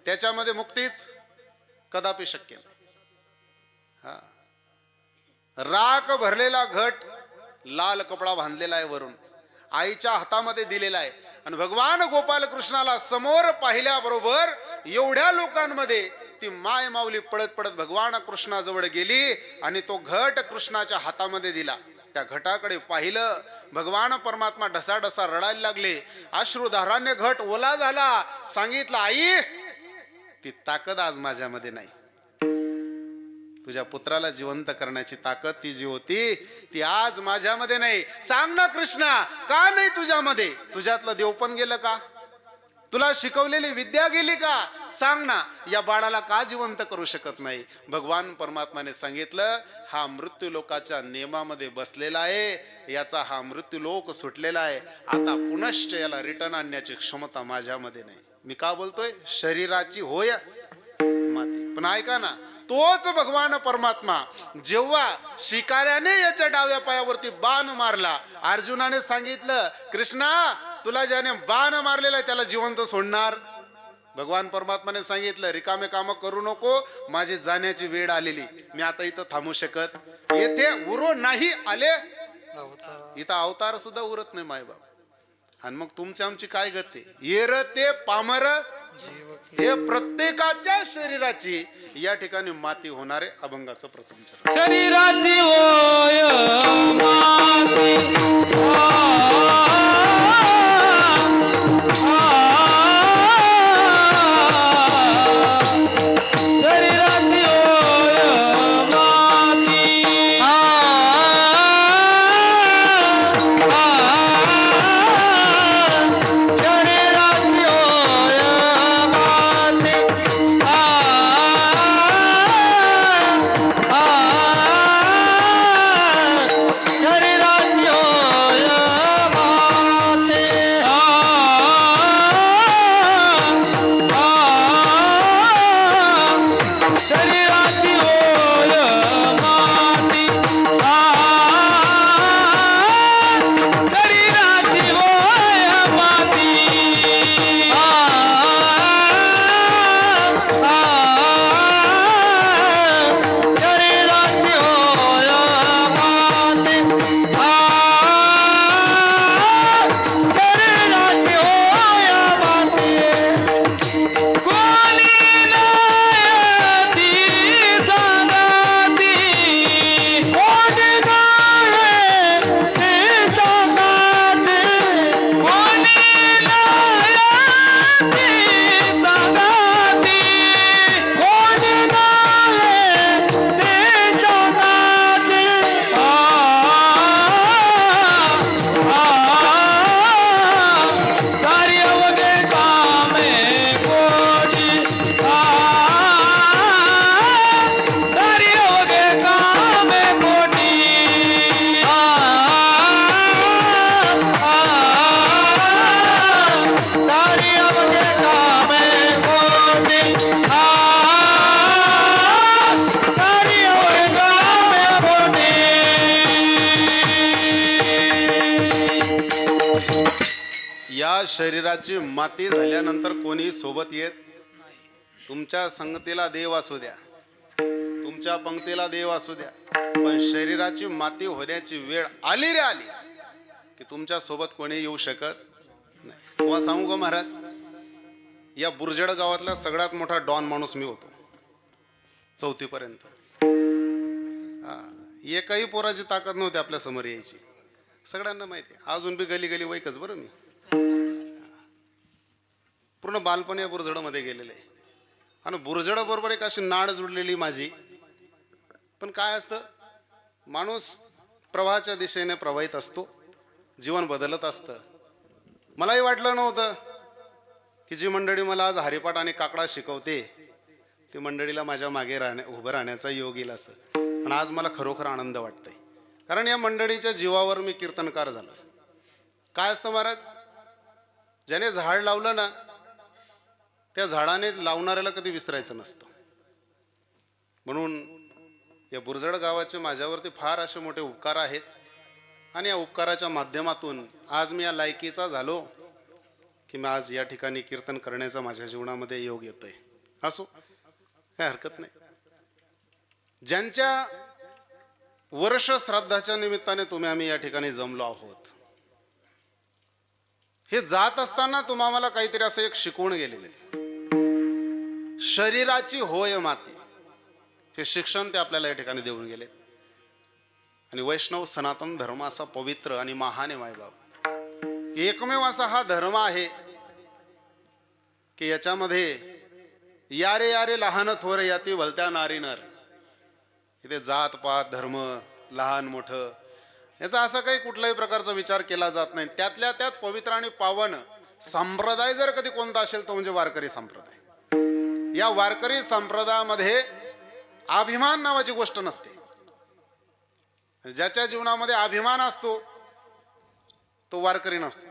त्याच्यामध्ये मुक्तीच कदापि शक्य नाही. राख भरलेला घट लाल कपडा बांधलेला आहे वरून, आईच्या हातामध्ये दिलेला आहे. आणि भगवान गोपाल कृष्णाला समोर पाहिल्याबरोबर एवढ्या लोकांमध्ये ती माय माऊली पळत पळत भगवान कृष्णाजवळ गेली आणि तो घट कृष्णाच्या हातामध्ये दिला. त्या घटाकडे पाहिलं, भगवान परमात्मा ढसाढसा रडायला लागले. अश्रुधाराने घट ओला झाला. सांगितलं, आई ती ताकद आज माझ्यामध्ये नाही. तुझ्या पुत्राला जिवंत करण्याची ताकद ती जी होती ती आज माझ्यामध्ये नाही. सांग ना कृष्णा, का नाही तुझ्यामध्ये? तुझ्यातलं देवपण गेलं का? तुला शिकवलेली विद्या गेली का? सांग ना, या बाळाला का जिवंत करू शकत नाही? भगवान परमात्माने सांगितलं, हा मृत्यू लोकाच्या नियमामध्ये बसलेला आहे, याचा हा मृत्यू लोक सुटलेला आहे. आता पुनश्च याला रिटर्न आणण्याची क्षमता माझ्यामध्ये नाही. मी का बोलतोय? शरीराची होय माती. पण ऐका ना, तोच भगवान परमात्मा जेव्हा शिकाऱ्याने याच्या डाव्या पायावरती बाण मारला, अर्जुनाने सांगितलं, कृष्णा तुला ज्याने बाण मारलेला त्याला जिवंत सोडणार? भगवान परमात्माने सांगितलं, रिकामे काम करू नको, माझी जाण्याची वेळ आलेली, मी आता इथं थांबू शकत. येथे उरो नाही आले, इथं अवतार सुद्धा उरत नाही मायबाप. आणि मग तुमची आमची काय गती? येर ते पामर हे प्रत्येकाच्या शरीराची या ठिकाणी माती होणारे अभंगाचं प्रथम चरण. शरीराची होय माती, शरीराची होय माती, शरीराची होय माती, शरीराची होय माती, शरीराची होय माती, शरीराची होय माती, शरीराची होय माती, शरीराची होय माती. कोणी नाही जगाती, कोणी नाही जगाती, कोणी नाही जगाती, कोणी नाही जगाती. सारी अवघे कामे कोटी, सारी अवघे कामे कोटी, सारी अवघे कामे कोटी, सारी अवघे कामे कोटी. या शरीराची माती झाल्यानंतर कोणी सोबत येत. तुमच्या संगतीला देव असू द्या, तुमच्या पंक्तीला देव असू द्या, पण शरीराची माती होण्याची वेळ आली रे आली की तुमच्या सोबत कोणी येऊ शकत नाही. तुम्हाला सांगू का महाराज, या बुरजड गावातला सगळ्यात मोठा डॉन माणूस मी होतो 4थी पर्यंत. एकही पोराची ताकद नव्हती आपल्या समोर यायची, सगळ्यांना माहिती आहे. अजून बी गली गली वैकच बरं मी. पूर्ण बालपण या बुरजडामध्ये गेलेलं आहे. आणि बुरजडाबरोबर एक अशी नाड जुडलेली माझी. पण काय असतं, माणूस प्रवाहाच्या दिशेने प्रवाहित असतो, जीवन बदलत असतं. मलाही वाटलं नव्हतं की जी मंडळी मला आज हरिपाठ आणि काकडा शिकवते ती मंडळीला माझ्या मागे उभं राहण्याचा योग येईल असं. आणि आज मला खरोखर आनंद वाटतंय, कारण या मंडळीच्या जीवावर मी कीर्तनकार झालो. काय असतं महाराज, ज्याने झाड लावलं ना त्या झाडाने लावणाऱ्याला कधी विसरायचं नसतं. म्हणून या बुरजड गावाचे माझ्यावरती फार असे मोठे उपकार आहेत. आणि या उपकाराच्या माध्यमातून आज मी या लायकीचा झालो की मी आज या ठिकाणी कीर्तन करण्याचा माझ्या जीवनामध्ये योग येतोय. असो, काय हरकत नाही. ज्यांच्या वर्ष श्राद्धाच्या निमित्ताने तुम्ही आम्ही या ठिकाणी जमलो आहोत. हे जात असताना तुम्हाला काहीतरी असं एक शिकवून गेलेले, शरीराची होय माती, हे शिक्षण ते आपल्याला या ठिकाणी देऊन गेले. आणि वैष्णव सनातन धर्म असा पवित्र आणि महान आहे मायबाप, एकमेव असा हा धर्म आहे की याच्यामध्ये यारे यारे लहान थोर याती भलत्या नारी नर. इथे जात पात धर्म लहान मोठं याचा असा काही कुठल्याही प्रकारचा विचार केला जात नाही. त्यातल्या त्यात पवित्र आणि पावन संप्रदाय जर कधी कोणता असेल तो म्हणजे वारकरी संप्रदाय. या वारकरी संप्रदायामध्ये अभिमान नावाची गोष्ट नसते. ज्याच्या जीवनामध्ये अभिमान असतो तो वारकरी नसतो.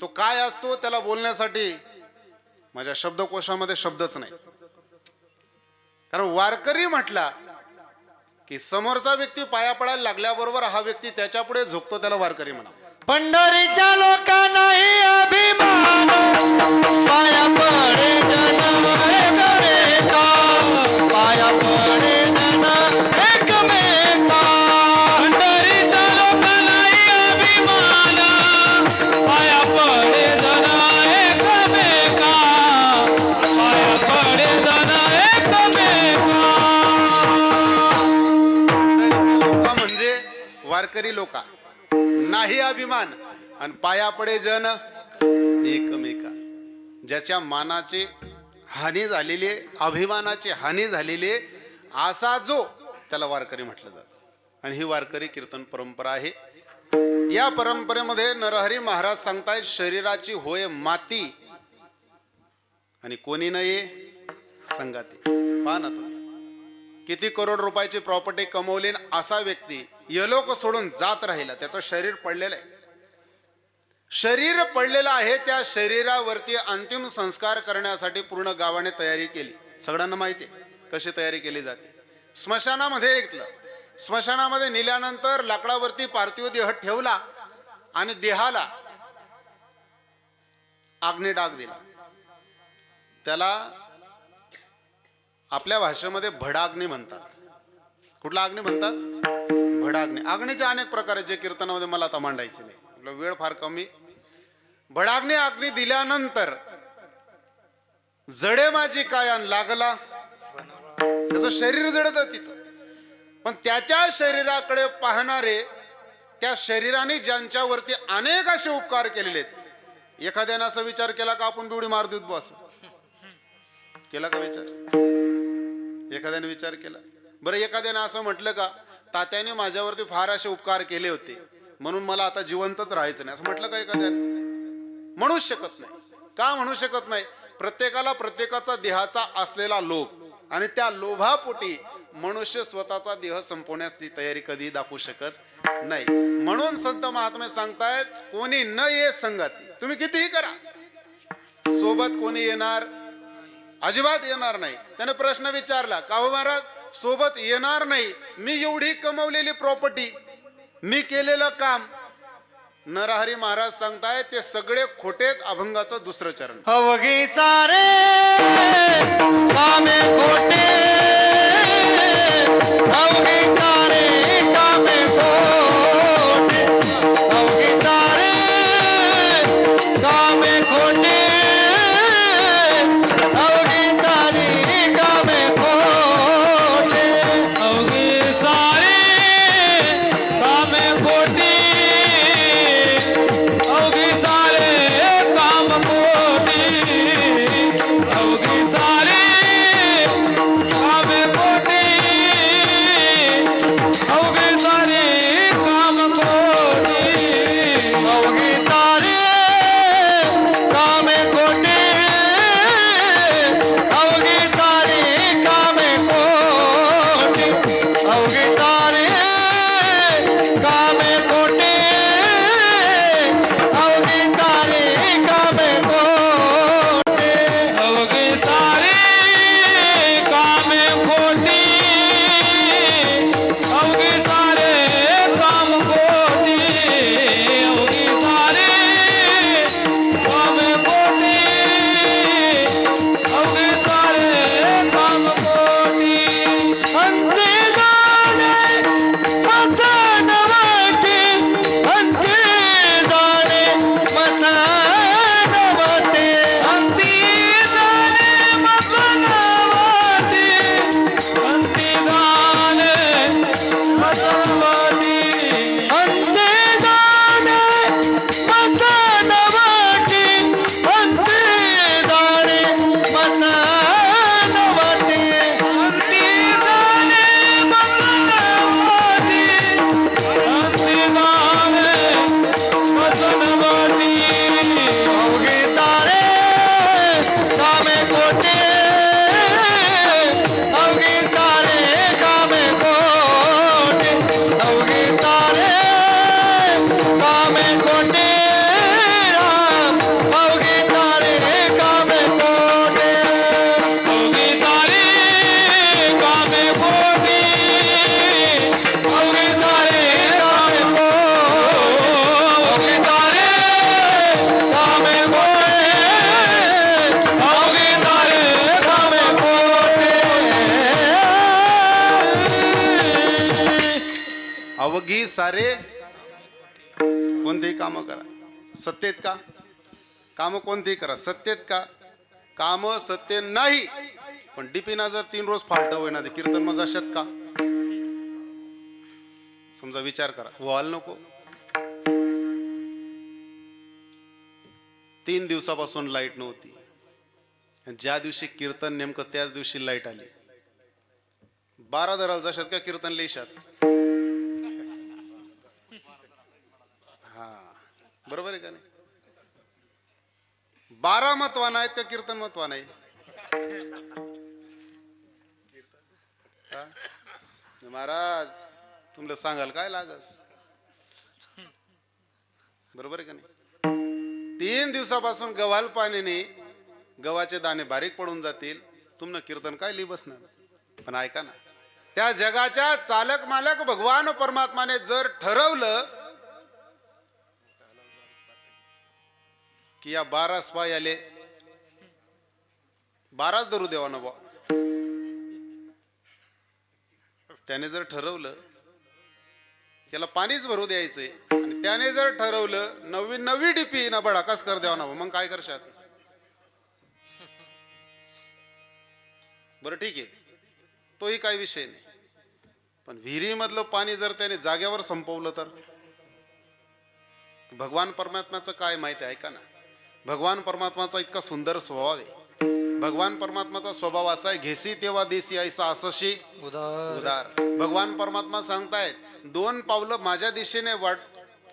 तो काय असतो त्याला बोलण्यासाठी माझ्या शब्दकोशामध्ये शब्दच नाही. कारण वारकरी म्हटला की समोरचा व्यक्ती पाया पडायला लागल्याबरोबर हा व्यक्ती त्याच्या पुढे झुकतो, त्याला वारकरी म्हणा. पंढरीच्या लोकांनाही अभिमान, पाया पडे जन एकमेका, पाया पडे जन एकमेका. पंढरीच्या लोकांनाही अभिमान, पाया पडे जन एकमेका, पाया पडे जन एकमेका. लोक म्हणजे वारकरी लोका, नाही अभिमान आणि पाया पडे जन एकमेका. ज्याच्या मानाची हानी झालेली, अभिमानाची हानी झालेली असा जो, त्याला वारकरी म्हटलं जातं. आणि ही वारकरी कीर्तन परंपरा आहे. या परंपरेमध्ये नरहरी महाराज सांगतायत शरीराची होय माती आणि कोणी नये संगाती. पहा ना तुम्ही, किती करोड रुपयाची प्रॉपर्टी कमवली असा व्यक्ती यलोक सोडून जात राहिला. त्याचं शरीर पडलेलं आहे. शरीर पडलेलं आहे, त्या शरीरावरती अंतिम संस्कार करण्यासाठी पूर्ण गावाने तयारी केली. सगळ्यांना माहिती आहे कशी तयारी केली जाते. स्मशानामध्ये घेतलं, स्मशानामध्ये नेल्यानंतर लाकडावरती पार्थिव देह ठेवला आणि देहाला आग्ने डाग दिला. त्याला आपल्या भाषेमध्ये भडाग्नी म्हणतात. कुठला अग्नी म्हणतात? भडाग्नी. अग्नीचे अनेक प्रकार आहेत जे कीर्तनामध्ये मला आता मांडायचे नाही, आपला वेळ फार कमी. भडाग्नी अग्नी दिल्यानंतर जडे माझी कायान लागला, त्याचं शरीर जडत तिथं. पण त्याच्या शरीराकडे पाहणारे, त्या शरीराने ज्यांच्यावरती अनेक असे उपकार केलेले आहेत. एखाद्याने असा विचार केला का आपण बिवडी मार देऊ बस, केला का विचार? एखाद्याने विचार केला? बरं, एखाद्याने असं म्हटलं का तात्याने माझ्यावरती फार असे उपकार केले होते म्हणून मला आता जिवंतच राहायचं नाही, असं म्हटलं का एखाद्याने? म्हणूच शकत नाही. का म्हणू शकत नाही? प्रत्येकाला प्रत्येकाचा देहाचा असलेला लोभ, आणि त्या लोभापोटी मनुष्य स्वतःचा देह संपवण्यास ती तयारी कधी दाखवू शकत नाही. म्हणून संत महात्मे सांगतायत कोणी न ये संगती. तुम्ही कितीही करा, सोबत कोणी येणार अजिबात येणार नाही. त्याने प्रश्न विचारला का हो महाराज सोबत येणार नाही, मी एवढी कमवलेली प्रॉपर्टी, मी केलेलं काम. नरहरी महाराज सांगतायत ते सगळे खोटेत. अभंगाचं दुसरं चरण. अवघी सारे कामे खोटे, अवघी सारे कामे खोटे, अवघी सारे कामे खोटे, अवघी सारी कामे खोटे, अवघी सारी कामे खोटी, अवघी सारे काम मोठी, अवघी सारे सारे कोणतेही काम करा सत्येत का, काम कोणतेही करा सत्येत का, काम सत्य नाही, पण डीपीना जर 3 रोज फाल्ट होईना ते कीर्तन मग जशात का. समजा विचार करा, व्हायला नको. 3 दिवसापासून लाईट नव्हती, ज्या दिवशी कीर्तन नेमकं त्याच दिवशी लाईट आली. 12 धराल जशात का कीर्तन लेशात. हा बरोबर आहे का नाही. 12 महत्वान आहेत का कीर्तन महत्वान आहे. हा? महाराज तुमला सांगाल काय लागस. बरोबर आहे का नाही. 3 दिवसापासून गव्हाल पाण्याने गव्हाचे दाणे बारीक पडून जातील, तुमनं कीर्तन काय लिहि बसणार. पण ऐका ना, त्या जगाच्या चालक मालक भगवान परमात्माने जर ठरवलं की या 12 स्पाय आले, 12च धरू देवा ना बा, त्याने जर ठरवलं त्याला पाणीच भरू द्यायचंय आणि त्याने जर ठरवलं नवी डीपी ना बडाकास कर द्यावा ना, मग काय करशात. बरं ठीक आहे, तोही काही विषय नाही, पण विहिरीमधलं पाणी जर त्याने जाग्यावर संपवलं तर. भगवान परमात्म्याचं काय माहिती आहे का ना. भगवान परमात्माचा इतका सुंदर स्वभाव आहे. भगवान परमात्माचा स्वभाव असा आहे, घेसी तेव्हा देसी ऐसा असशी उदार. भगवान परमात्मा सांगतायत 2 पावलं माझ्या दिशेने वाट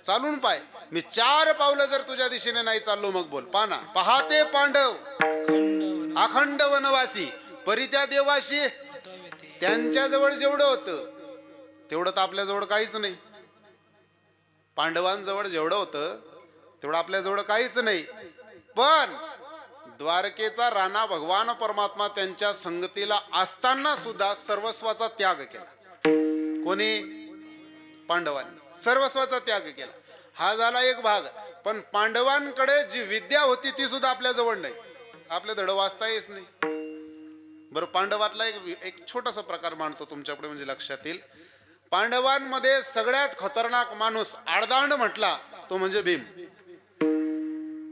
चालून पाय, मी 4 पावलं जर तुझ्या दिशेने नाही चाललो मग बोल. पाना पहाते पांडव अखंड वनवासी परित्या देवाशी. त्यांच्या जवळ जेवढं होतं तेवढं तर आपल्या जवळ काहीच नाही. पांडवांजवळ जेवढं होतं तेवढं आपल्या जवळ काहीच नाही. पण द्वारकेचा राणा भगवान परमात्मा त्यांच्या संगतीला असताना सुद्धा सर्वस्वाचा त्याग केला. कोणी? पांडवांनी सर्वस्वाचा त्याग केला. हा झाला एक भाग. पण पांडवांकडे जी विद्या होती ती सुद्धा आपल्या जवळ नाही. आपल्या धड वाचता येच नाही. बरं, पांडवातला एक छोटासा प्रकार मांडतो तुमच्यापुढे म्हणजे लक्षात येईल. पांडवांमध्ये सगळ्यात खतरनाक माणूस आडदांड म्हटला तो म्हणजे भीम.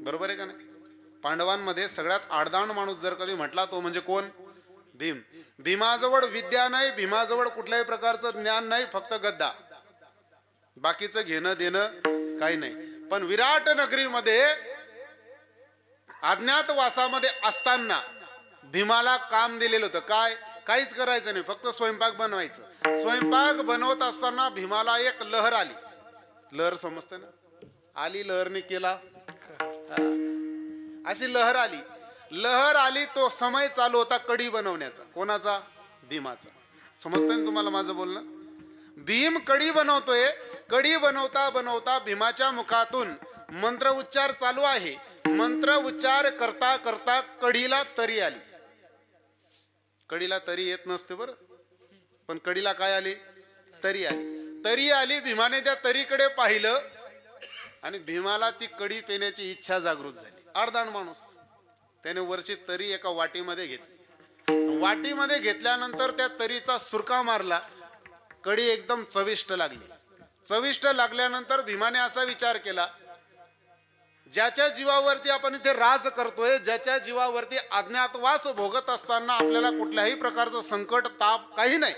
बरोबर आहे का नाही. पांडवांमध्ये सगळ्यात आडदांड माणूस जर कधी म्हटला तो म्हणजे कोण? भीम. भीमाजवळ विद्या नाही, भीमाजवळ कुठल्याही प्रकारचं ज्ञान नाही, फक्त गद्दा, बाकीचं घेणं देणं काही नाही. पण विराट नगरीमध्ये अज्ञातवासामध्ये असताना भीमाला काम दिलेलं होतं. काय? काहीच करायचं नाही, फक्त स्वयंपाक बनवायचं. स्वयंपाक बनवत असताना भीमाला एक लहर आली. लहर समजते ना, आली लहरने केला, अशी लहर आली. लहर आली, तो समय चालू होता कढी बनवण्याचा. कोणाचा? भीमाचा. समजतंय ना तुम्हाला माझं बोलणं. भीम कढी बनवतोय. कढी बनवता बनवता भीमाच्या मुखातून मंत्र उच्चार चालू आहे. मंत्र उच्चार करता करता कढीला तरी आली. कढीला तरी येत नसते बरं, पण कढीला काय आली? तरी आली. तरी आली. भीमाने त्या तरीकडे पाहिलं आणि भीमाला ती कढी पिण्याची इच्छा जागृत झाली. आडदांड माणूस. त्याने वरची तरी एका वाटीमध्ये घेतली. वाटीमध्ये घेतल्यानंतर त्या तरीचा सुरका मारला. कढी एकदम चविष्ट लागली. चविष्ट लागल्यानंतर भीमाने असा विचार केला, ज्याच्या जीवावरती आपण इथे राज करतोय, ज्याच्या जीवावरती अज्ञातवास भोगत असताना आपल्याला कुठल्याही प्रकारचं संकट ताप काही नाही,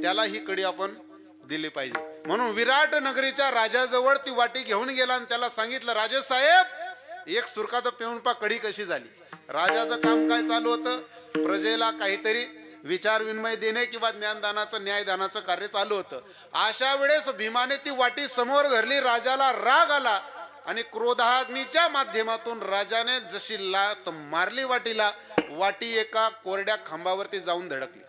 त्याला ही कढी आपण दिली पाहिजे. म्हणून विराट नगरीच्या राजाजवळ ती वाटी घेऊन गेला आणि त्याला सांगितलं, राजे साहेब एक सुरका तर पिऊन पा कढी कशी झाली. राजाचं काम काय चालू होतं? प्रजेला काहीतरी विचार विनिमय देणे किंवा ज्ञानदानाचं न्यायदानाचं कार्य चालू होतं. अशा वेळेस भीमाने ती वाटी समोर धरली. राजाला राग आला आणि क्रोधाग्नीच्या माध्यमातून राजाने जशी लात मारली वाटीला, वाटी एका कोरड्या खांबावरती जाऊन धडकली.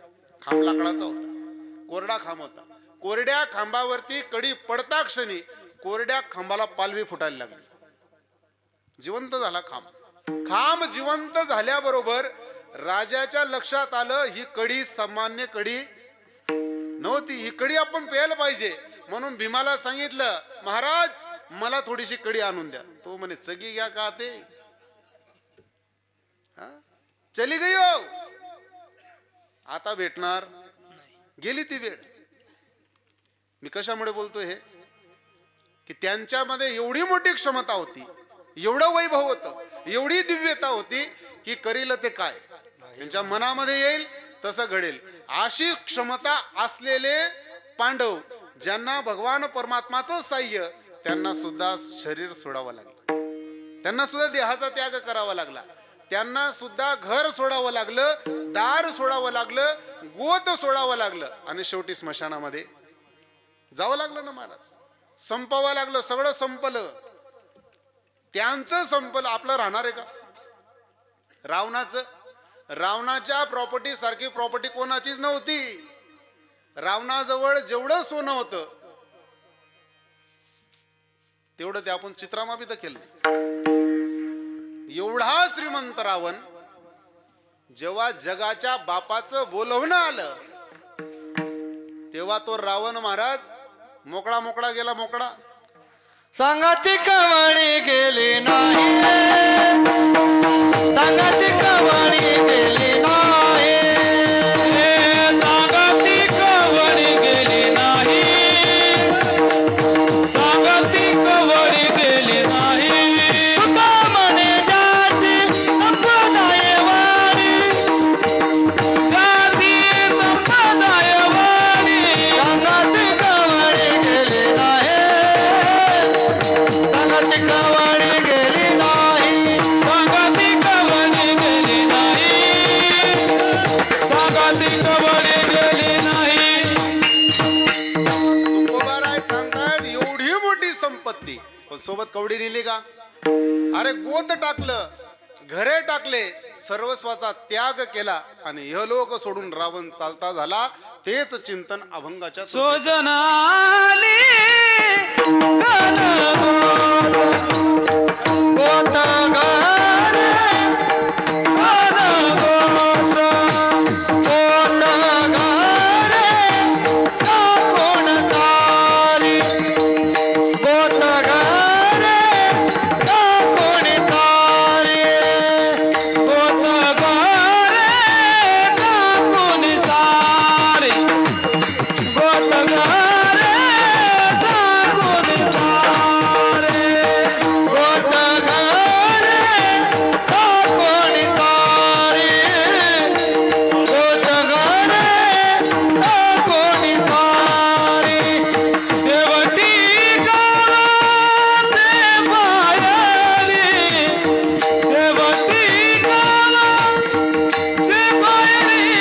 खांब लाकडाचा होता, कोरडा खांब होता. कोरड्या खांबावरती कढी पडता क्षणी कोरड्या खांबाला पालवी फुटायला लागली. जिवंत झाला खांब. खांब जिवंत झाल्याबरोबर राजाच्या लक्षात आलं ही कढी सामान्य कढी नव्हती, ही कढी आपण प्यायला पाहिजे. म्हणून भीमाला सांगितलं, महाराज मला थोडीशी कढी आणून द्या. तो म्हणे चगी घ्या का ते, चली गई हो, आता भेटणार. गेली ती वेळ. मी कशामुळे बोलतोय हे, की त्यांच्यामध्ये एवढी मोठी क्षमता होती, एवढं वैभव होतं, एवढी दिव्यता होती की करील ते काय त्यांच्या मनामध्ये येईल तसं घडेल अशी क्षमता असलेले पांडव, ज्यांना भगवान परमात्माचं साह्य, त्यांना सुद्धा शरीर सोडावं लागलं, त्यांना सुद्धा देहाचा त्याग करावा लागला, त्यांना सुद्धा घर सोडावं लागलं, दार सोडावं लागलं, गोत सोडावं लागलं आणि शेवटी स्मशानामध्ये जावं लागलं ना महाराज. संपवावं लागलं, सगळं संपलं, त्यांचं संपलं, आपलं राहणार आहे का? रावणाच्या प्रॉपर्टी सारखी प्रॉपर्टी कोणाचीच नव्हती. रावणाजवळ जेवढं सोनं होतं तेवढं ते आपण चित्रामाबी तर केलं. एवढा श्रीमंत रावण जेव्हा जगाच्या बापाचं बोलवणं आलं तेव्हा तो रावण महाराज मोकळा मोकळा गेला. मोकळा सांगाती कवणी गेली नाही, सांगाती कवणी गेली नाही, सांगाती कवणी गेली नाही, सांगाती कवणी गेली नाही. तुका म्हणे जाती संप्रदायवादी, जाती संप्रदायवादी, सांगाती कवणी गेली नाही, सांगाती कवणी गेली नाही, सांगाती कवणी गेली नाही, सांगाती कवणी गेली नाही. तुकोबाराय सांगतायत एवढी मोठी संपत्ती पण सोबत कवडी नेली का? अरे गोत टाकलं, घरे टाकले, सर्वस्वाचा त्याग केला आणि हे लोक सोडून रावण चालता झाला. तेच चिंतन अभंगाच्या सोजनाली गोत गारे, गोत गारे, कोण सारी, गोत गारे, कोण सारी, गोत गारे, कोण सारी, गोत गारे, कोण सारी, गोत गारे, कोण सारी, गोत गारे, कोण सारी. शेवटी गावात बाहेरी, शेवटी गावात बाहेरी,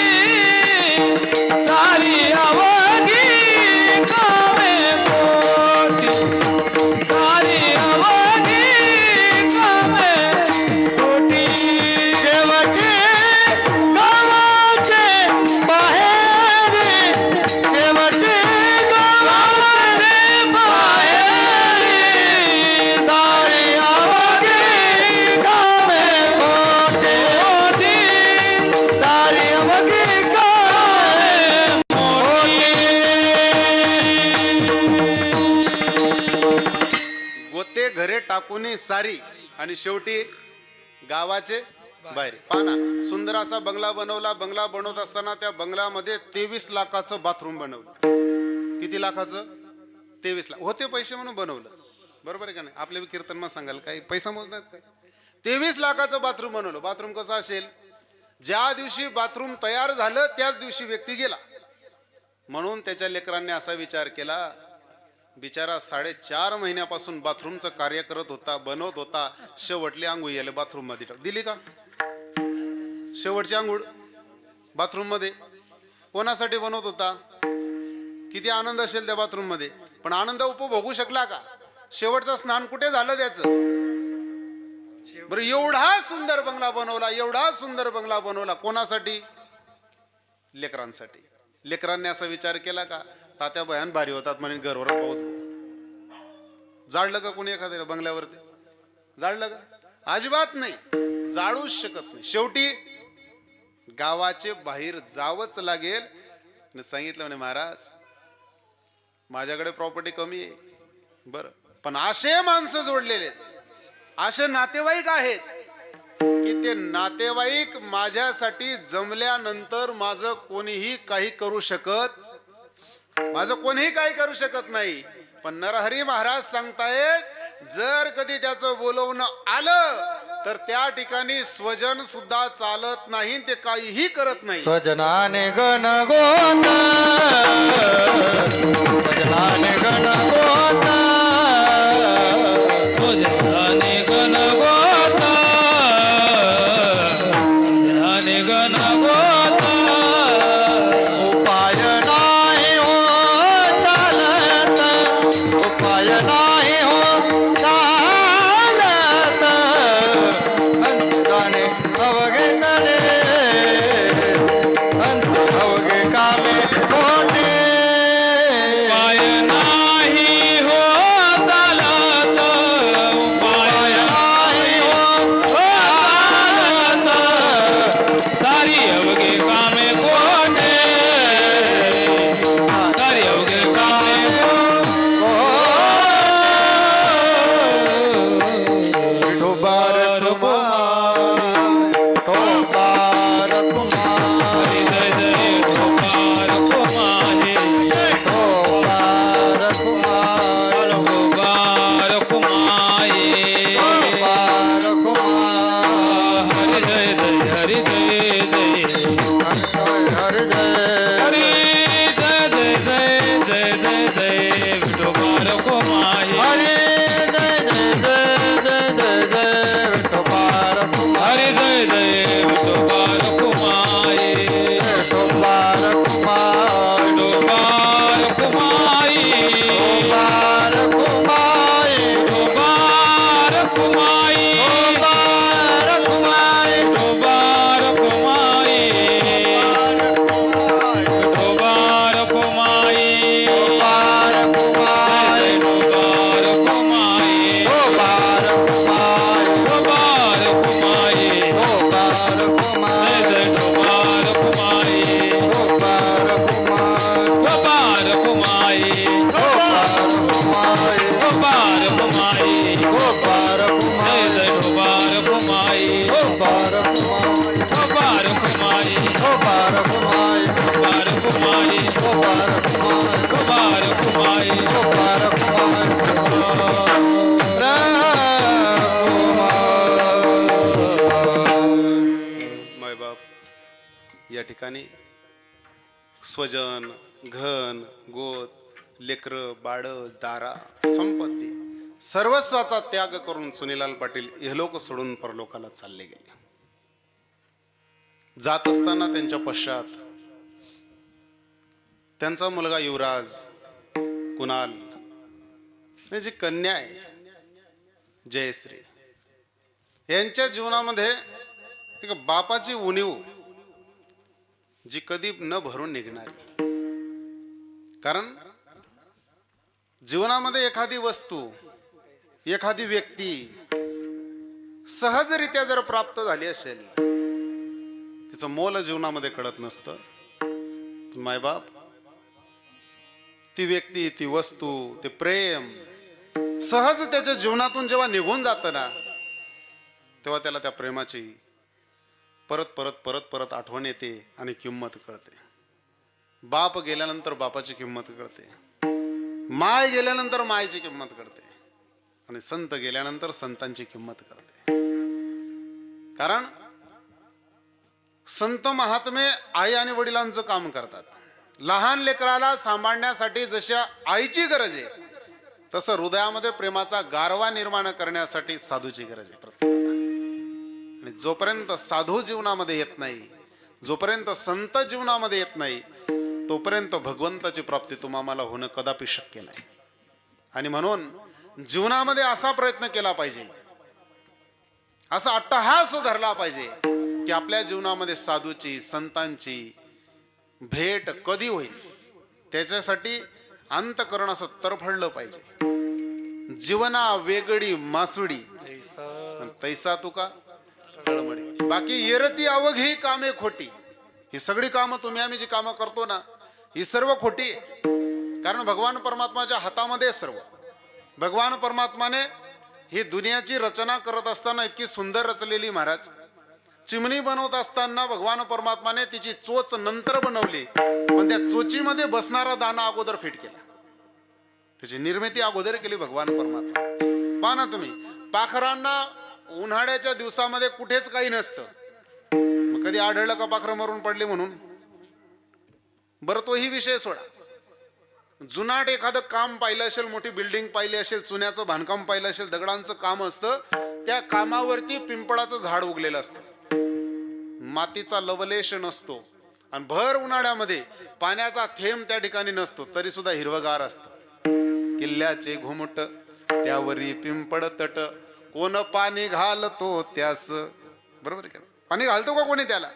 सारी अवघी कामे पोटी, सारी अवघी कामे पोटी. शेवटी गावाचे बाहेरी, शेवटी गावाचे बाहेरी, सारी अवघी कामे पोटी, सारी अवघी कामे पोटी. गोते घरे टाकून सारी आणि शेवटी गावाचे बाहेर. पाना सुंदर असा बंगला बनवला. बंगला बनवत असताना त्या बंगल्यामध्ये 23 लाखाचं बाथरूम बनवलं. किती लाखाचं? 23 लाख होते पैसे म्हणून बनवलं. बरोबर आहे का नाही? आपल्या कीर्तन मग सांगाल काही पैसा मोजण्यात काय? 23 लाखाचं बाथरूम बनवलं. बाथरूम कसं असेल? ज्या दिवशी बाथरूम तयार झालं त्याच दिवशी व्यक्ती गेला. म्हणून त्याच्या लेकरांनी असा विचार केला, बिचारा 4.5 महिन्यापासून बाथरूमचं कार्य करत होता, बनवत होता, शेवटली आंघोळ याला बाथरूम मध्ये दिली का? शेवटची आंघोळ बाथरूम मध्ये कोणासाठी बनवत होता? किती आनंद असेल त्या बाथरूम मध्ये, पण आनंद उपभोगू शकला का? शेवटचं स्नान कुठे झालं त्याचं? बरं, एवढा सुंदर बंगला बनवला, एवढा सुंदर बंगला बनवला कोणासाठी? लेकरांसाठी. लेकरांनी असा विचार केला का तात्या भयान भारी होतात म्हणे घरवरच पाहत. जाळलं का कोणी एखाद्या बंगल्यावरती? जाळलं का? अजिबात नाही, जाळूच शकत नाही. शेवटी गावाचे बाहेर जावंच लागेल. सांगितलं म्हणे महाराज माझ्याकडे प्रॉपर्टी कमी आहे, बरं, पण असे माणसं जोडलेले आहेत, असे नातेवाईक आहेत की ते नातेवाईक माझ्यासाठी जमल्यानंतर माझं कोणीही काही करू शकत माझं कोणीही काही करू शकत नाही. पण नरहरी महाराज सांगतायत जर कधी त्याचं बोलवणं आलं तर त्या ठिकाणी स्वजन सुद्धा चालत नाही, ते काहीही करत नाही. स्वजनाने गण गोत, स्वजनाने गण गोत, स्वजनाने गण गोत, स्वजनाने गण गोत. उपाय नाही हो चालत, उपाय नाही हो चालत, अंतकाने अवघे नडे, अंत अवघे कामे कोटे. उपाय नाही हो चालत, उपाय नाही हो चालत, सारी अवघे कामे कोटे, सारी अवघे कामे ढोबार ढोबार कुमारी, जय जय ढोबार कुमारी, ढोबार कुमार, ढोबार कुमारी, ढोबार कुमार. हरि जय जय हरि जय जय हरि जय हरि जय जय जय जय जय ढोबार कुमारी. हरि जय जय जय जय जय जय ढोबार कुमारी. हरि जय जय ढोबार कुमारी, ढोबार कुमार, ढोबार कुमारी, ढोबार कुमारी, ढोबार कुमारी, ढोबार कुमारी, ढोबार कुमारी, ढोबार कुमारी, ढोबार कुमारी, ढोबार कुमारी, ढोबार कुमारी, ढोबार कुमारी, ढोबार कुमारी, जय ढोबार कुमारी, ढोबार कुमारी, ढोबार कुमारी, ढोबार कुमारी, ढोबार कुमारी, ढोबार कुमारी, जय ढोबार कुमारी, ढोबार कुमारी, ढोबार कुमारी, ढोबार कुमारी, ढोबार कुमारी, ढोबार कुमारी, ढोबार कुमारी, ढोबार मायबाप या ठिकाणी स्वजन, घन, गोत, लेकर, बाळ, दारा, संपत्ती सर्वस्वाचा त्याग करून सुनीलाल पाटील इहलोक सोडून परलोकाला चालले गेले. जात असताना त्यांच्या पश्चात त्यांचा मुलगा युवराज, कुणाल, जी कन्या आहे जयश्री, यांच्या जीवनामध्ये एक बापाची उणीव जी कधी न भरून निघणारी. कारण जीवनामध्ये एखादी वस्तू, एखादी व्यक्ती सहजरित्या जर प्राप्त झाली असेल तिचं मोल जीवनामध्ये कळत नसतं. मायबाप ती व्यक्ती, ती वस्तू, ते प्रेम सहज त्याच्या जीवनातून जेव्हा निघून जातं ना, तेव्हा त्याला त्या प्रेमाची परत परत परत परत आठवण येते आणि किंमत कळते. बाप गेल्यानंतर बापाची किंमत कळते, माय गेल्यानंतर मायची किंमत कळते, आणि संत गेल्यानंतर संतांची किंमत कळते. कारण संत महात्मे आई आणि वडिलांचं काम करतात. लहान लेकराला सांभाळण्यासाठी जशा आईची गरज आहे तसं हृदयामध्ये प्रेमाचा गारवा निर्माण करण्यासाठी साधूची गरज आहे प्रत्येकाला. आणि जोपर्यंत साधू जीवनामध्ये येत नाही, जोपर्यंत संत जीवनामध्ये येत नाही, तोपर्यंत भगवंताची प्राप्ती तुम्हाला होणं कदापि शक्य नाही. आणि म्हणून जीवनामध्ये असा प्रयत्न केला पाहिजे, असा अट्टहास धरला पाहिजे की आपल्या जीवनामध्ये साधूची, संतांची भेट कधी होईल त्याच्यासाठी अंतःकरण असं तरफडलं पाहिजे. जीवना वेगळी मासुडी तैसा तुका तळमडी. बाकी येरती अवघी कामे खोटी. ही सगळी कामं तुम्ही आम्ही जी कामं करतो ना, ही सर्व खोटी आहे. कारण भगवान परमात्माच्या हातामध्ये सर्व. भगवान परमात्माने ही दुनियाची रचना करत असताना इतकी सुंदर रचलेली महाराज, चिमणी बनवत असताना भगवान परमात्माने तिची चोच नंतर बनवली, पण त्या चोचीमध्ये बसणारा दाना अगोदर फिट केला. त्याची निर्मिती अगोदर केली भगवान परमात्मा. पहा ना तुम्ही, पाखरांना उन्हाळ्याच्या दिवसामध्ये कुठेच काही नसतं, मग कधी आढळलं का पाखरं मरून पडले म्हणून? बरं, तोही विषय सोडा. जुनाट एखादं काम पाहिलं असेल, मोठी बिल्डिंग पाहिली असेल, चुन्याचं बांधकाम पाहिलं असेल, दगडांचं काम असतं, त्या कामावरती पिंपळाचं झाड उगलेलं असतं, मातीचा लवलेश नसतो, आणि भर उन्हाळ्यामध्ये पाण्याचा थेंब त्या ठिकाणी नसतो, तरी सुद्धा हिरवगार असतं. किल्ल्याचे घुमट त्यावरी पिंपळ तट, कोण पाणी घालतो त्यास. बरोबर आहे का? पाणी घालतो का कोणी त्याला?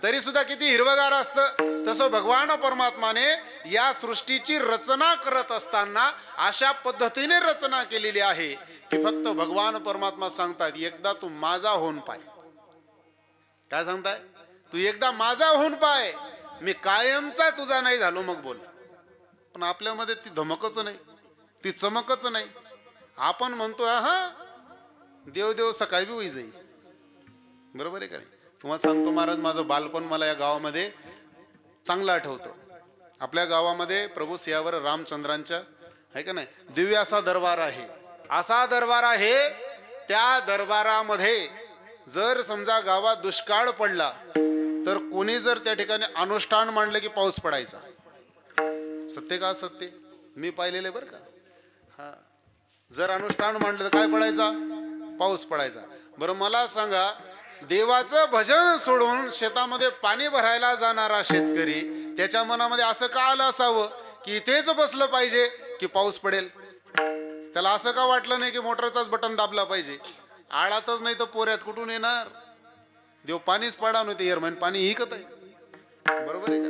तरी सुद्धा किती हिरवगार असतं. तसं भगवान परमात्माने या सृष्टीची रचना करत असताना अशा पद्धतीने रचना केलेली आहे की फक्त भगवान परमात्मा सांगतात, एकदा तू माझा होऊन पाय. काय सांगताय? तू एकदा माझा होऊन पाय, मी कायमचा तुझा नाही झालो मग बोल. पण आपल्यामध्ये ती धमकच नाही, ती चमकच नाही. आपण म्हणतोय हा देव देव सकाळी बी होई जाईल. बरोबर आहे का नाही? तुम्हाला सांगतो महाराज, माझं बालपण मला या गावामध्ये चांगलं आठवतं. आपल्या गावामध्ये प्रभू सियावर रामचंद्रांच्या आहे का नाही दिव्य असा दरबार आहे. असा दरबार आहे, त्या दरबारामध्ये जर समजा गावात दुष्काळ पडला तर कोणी जर त्या ठिकाणी अनुष्ठान मांडलं की पाऊस पडायचा. सत्य का सत्य? मी पाहिलेलं आहे बरं का. हा, जर अनुष्ठान मांडलं तर काय पडायचा? पाऊस पडायचा. बरं मला सांगा, देवाचं भजन सोडून शेतामध्ये पाणी भरायला जाणारा शेतकरी, त्याच्या मनामध्ये असं का आलं असावं की इथेच बसलं पाहिजे की पाऊस पडेल? त्याला असं का वाटलं नाही की मोटरचाच बटन दाबला पाहिजे? आळातच नाही तर पोऱ्यात कुठून येणार? देव पाणीच पडा नव्हते येरमान, पाणी हिकत आहे. बरोबर आहे का?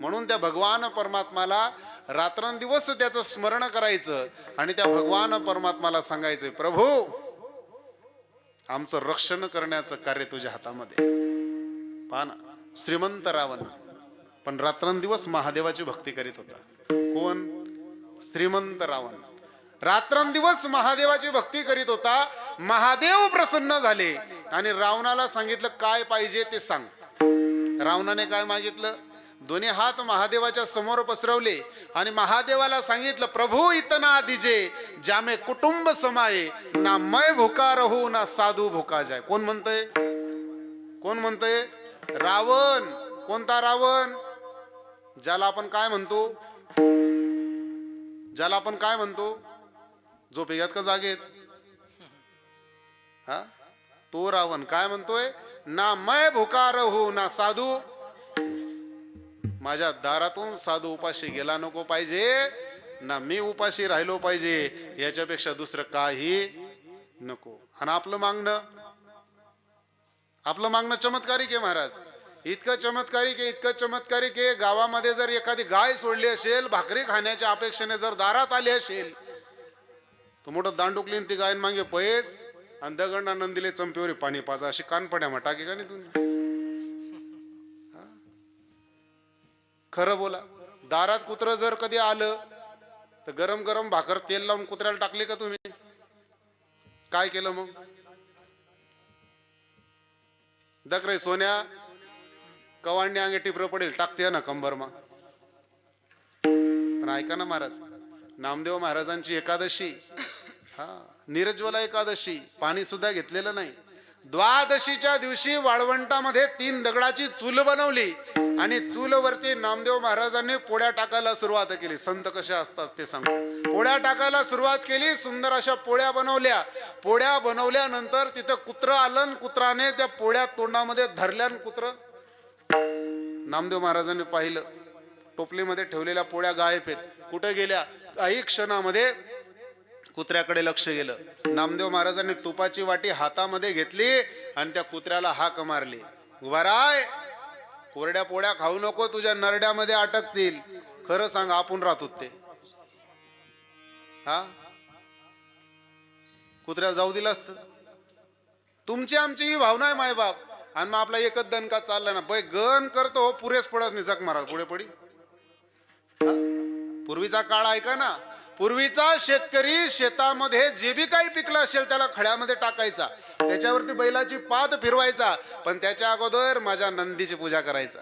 म्हणून त्या भगवान परमात्माला रात्रंदिवस त्याचं स्मरण करायचं आणि त्या भगवान परमात्माला सांगायचं, प्रभू आमचं रक्षण करण्याचं कार्य तुझ्या हातामध्ये. पहा ना, श्रीमंत रावण पण रात्रंदिवस महादेवाची भक्ती करीत होता. कोण? श्रीमंत रावण रात्रंदिवस महादेवाची भक्ती करीत होता. महादेव प्रसन्न झाले आणि रावणाला सांगितलं काय पाहिजे ते सांग. रावणाने काय मागितलं? दोन्ही हात महादेवाच्या समोर पसरवले आणि महादेवाला सांगितलं, प्रभू इतना दीजे जामे कुटुंब समाये, ना मैं भुका रहू ना साधू भुका जाय. कोण म्हणतंय? कोण म्हणतंय? रावण. कोणता रावण? ज्याला आपण काय म्हणतो? ज्याला आपण काय म्हणतो? झोपेगात का जागेत? हा, तो रावण काय म्हणतोय? ना मैं भुका रहू ना साधू. माझ्या दारातून साधू उपाशी गेला नको पाहिजे, ना मी उपाशी राहिलो पाहिजे, याच्यापेक्षा दुसरं काही नको. आणि आपलं मागणं चमत्कारिक आहे महाराज. इतकं चमत्कारिक आहे, इतकं चमत्कारिक आहे. गावामध्ये जर एखादी गाय सोडली असेल, भाकरी खाण्याच्या अपेक्षेने जर दारात आली असेल, तो मोठं दांडुकलीन ती गायन मागे पैस आणि दगडना नंदीले चंपेवरी पाणी पाजा, अशी कानपड्या मग टाके का नाही तुम्ही? खरं बोला. दारात कुत्रं जर कधी आलं तर गरम गरम भाकर तेल लावून कुत्र्याला टाकली का तुम्ही? काय केलं मग? दकरे सोन्या कवांडी अंगे टिपर पडेल, टाकते ना कंबरमा. पण ऐका ना महाराज, नामदेव महाराजांची एकादशी, हा निरज्वला एकादशी, पाणी सुद्धा घेतलेलं नाही. द्वादशीच्या दिवशी वाळवंटामध्ये 3 दगडाची चूल बनवली आणि चूलवरती नामदेव महाराजांनी पोळ्या टाकायला सुरुवात केली. संत कशा असतात ते सांगतो. पोळ्या टाकायला सुरुवात केली, सुंदर अशा पोळ्या बनवल्या. पोळ्या बनवल्यानंतर तिथं कुत्र आलं, कुत्राने त्या पोळ्या तोंडामध्ये धरल्या. कुत्र नामदेव महाराजांनी पाहिलं, टोपलीमध्ये ठेवलेल्या पोळ्या गायब आहेत. कुठे गेल्या? काही क्षणामध्ये कुत्र्याकडे लक्ष गेलं. नामदेव महाराजांनी तुपाची वाटी हातामध्ये घेतली आणि त्या कुत्र्याला हाक मारली, उभा राय, कोरड्या पोळ्या खाऊ नको, तुझ्या नरड्यामध्ये अटकतील. खरं सांग, आपण राहतो ते? हा, कुत्र्याला जाऊ दिलं असतं? तुमची आमची ही भावना आहे मायबाप. आणि मग आपला एकच दणका चालला ना, बाई गण करतो पुरेच पडत नाही, जग मारा पुढे पडी. पूर्वीचा काळ ऐका ना, पूर्वीचा शेतकरी शेतामध्ये जे बी काही पिकलं असेल त्याला खड्यामध्ये टाकायचा, त्याच्यावरती बैलाची पाद फिरवायचा, पण त्याच्या अगोदर माझ्या नंदीची पूजा करायचा.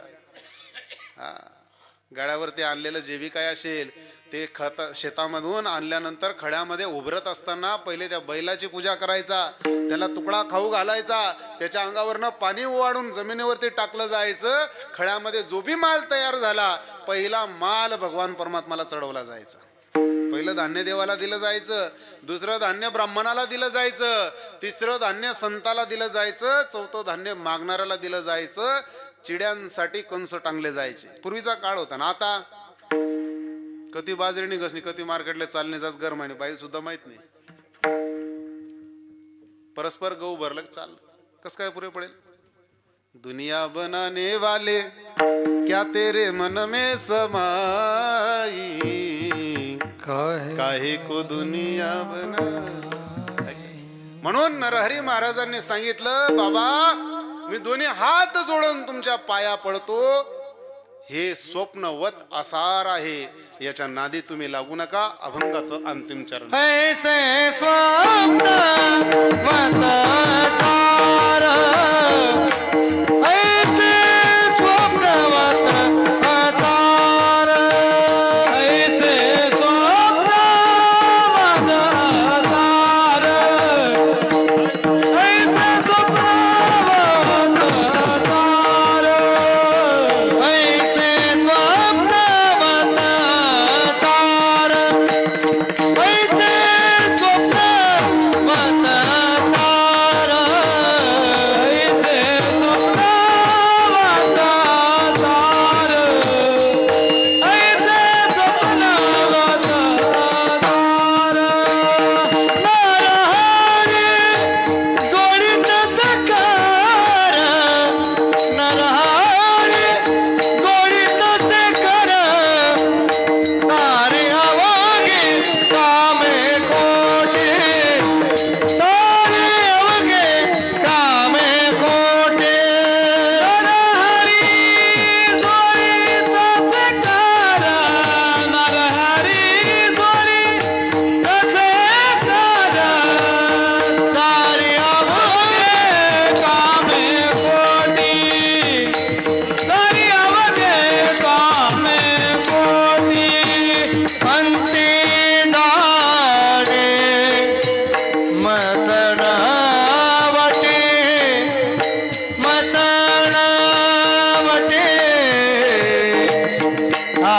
गाड्यावरती आणलेलं जे बी काय असेल ते शेतामधून आणल्यानंतर खड्यामध्ये उभरत असताना पहिले त्या बैलाची पूजा करायचा, त्याला तुकडा खाऊ घालायचा, त्याच्या अंगावरनं पाणी ओवाळून जमिनीवरती टाकलं जायचं. खड्यामध्ये जो बी माल तयार झाला पहिला माल भगवान परमात्माला चढवला जायचा. पहिलं धान्य देवाला दिलं जायचं, दुसरं धान्य ब्राह्मणाला दिलं जायचं, तिसरं धान्य संताला दिलं जायचं, चौथं धान्य मागणाऱ्याला दिलं जायचं. चिड्यांसाठी कंस टांगले जायचे. पूर्वीचा काळ होता ना. आता कधी बाजरी निघसनी, कधी मार्केटला चालणे जास गरम आणि बाईल सुद्धा माहित नाही. परस्पर गहू भरलं चाल कस काय पुरे पडेल. दुनिया बनाने वाले क्या तेरे मन में समाई, काहे को दुनिया बना. म्हणून नरहरी महाराजांनी सांगितलं, बाबा मी दोन्ही हात जोडून तुमच्या पाया पडतो. हे स्वप्नवत आसार आहे, याच्या नादी तुम्ही लागू नका. अभंगाचं अंतिम चरण. ऐसे स्वप्न वत आसार, ऐसे स्वप्न वत आसार, ऐसे स्वप्न वत आसार, ऐसे स्वप्न वत आसार, ऐसे स्वप्न वत आसार, ऐसे स्वप्न वत आसार, ऐसे स्वप्न वत आसार, ऐसे स्वप्न वत आसार. नरहरी जोडीत सकार, नरहरी जोडीत सकार, सारे अवघे कामे कोटे, सारे अवघे कामे कोटे. नरहरी जोडीत सकार, नरहरी जोडीत सकार, सारे अवघे कामे कोटी, सारे अवघे कामे कोटी. अंती जाणे मसणावटे, मसणावटे, आ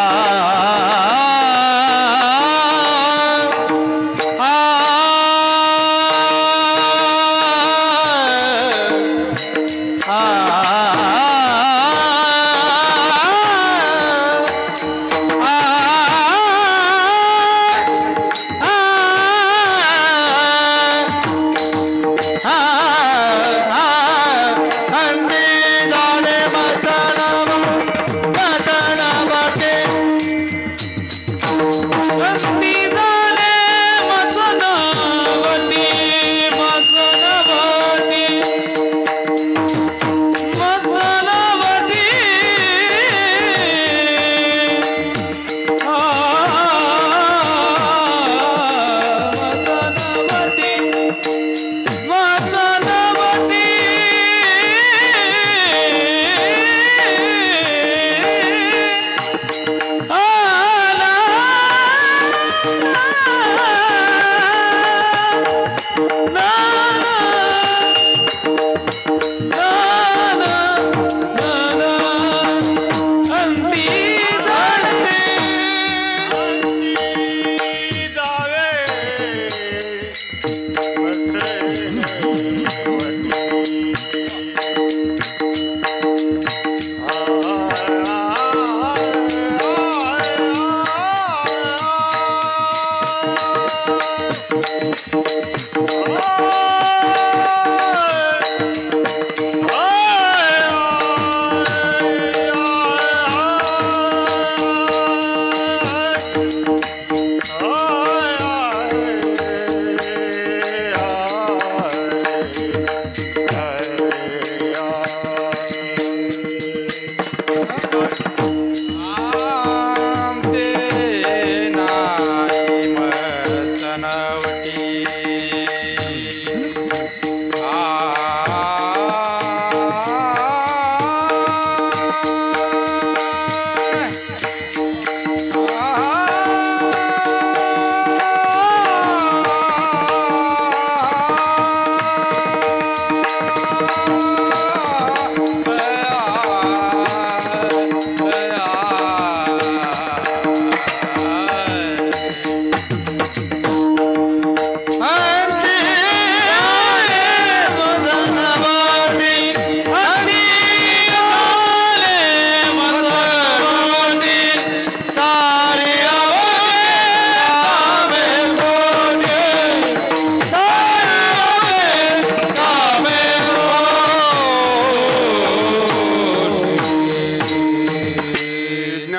आमते नाही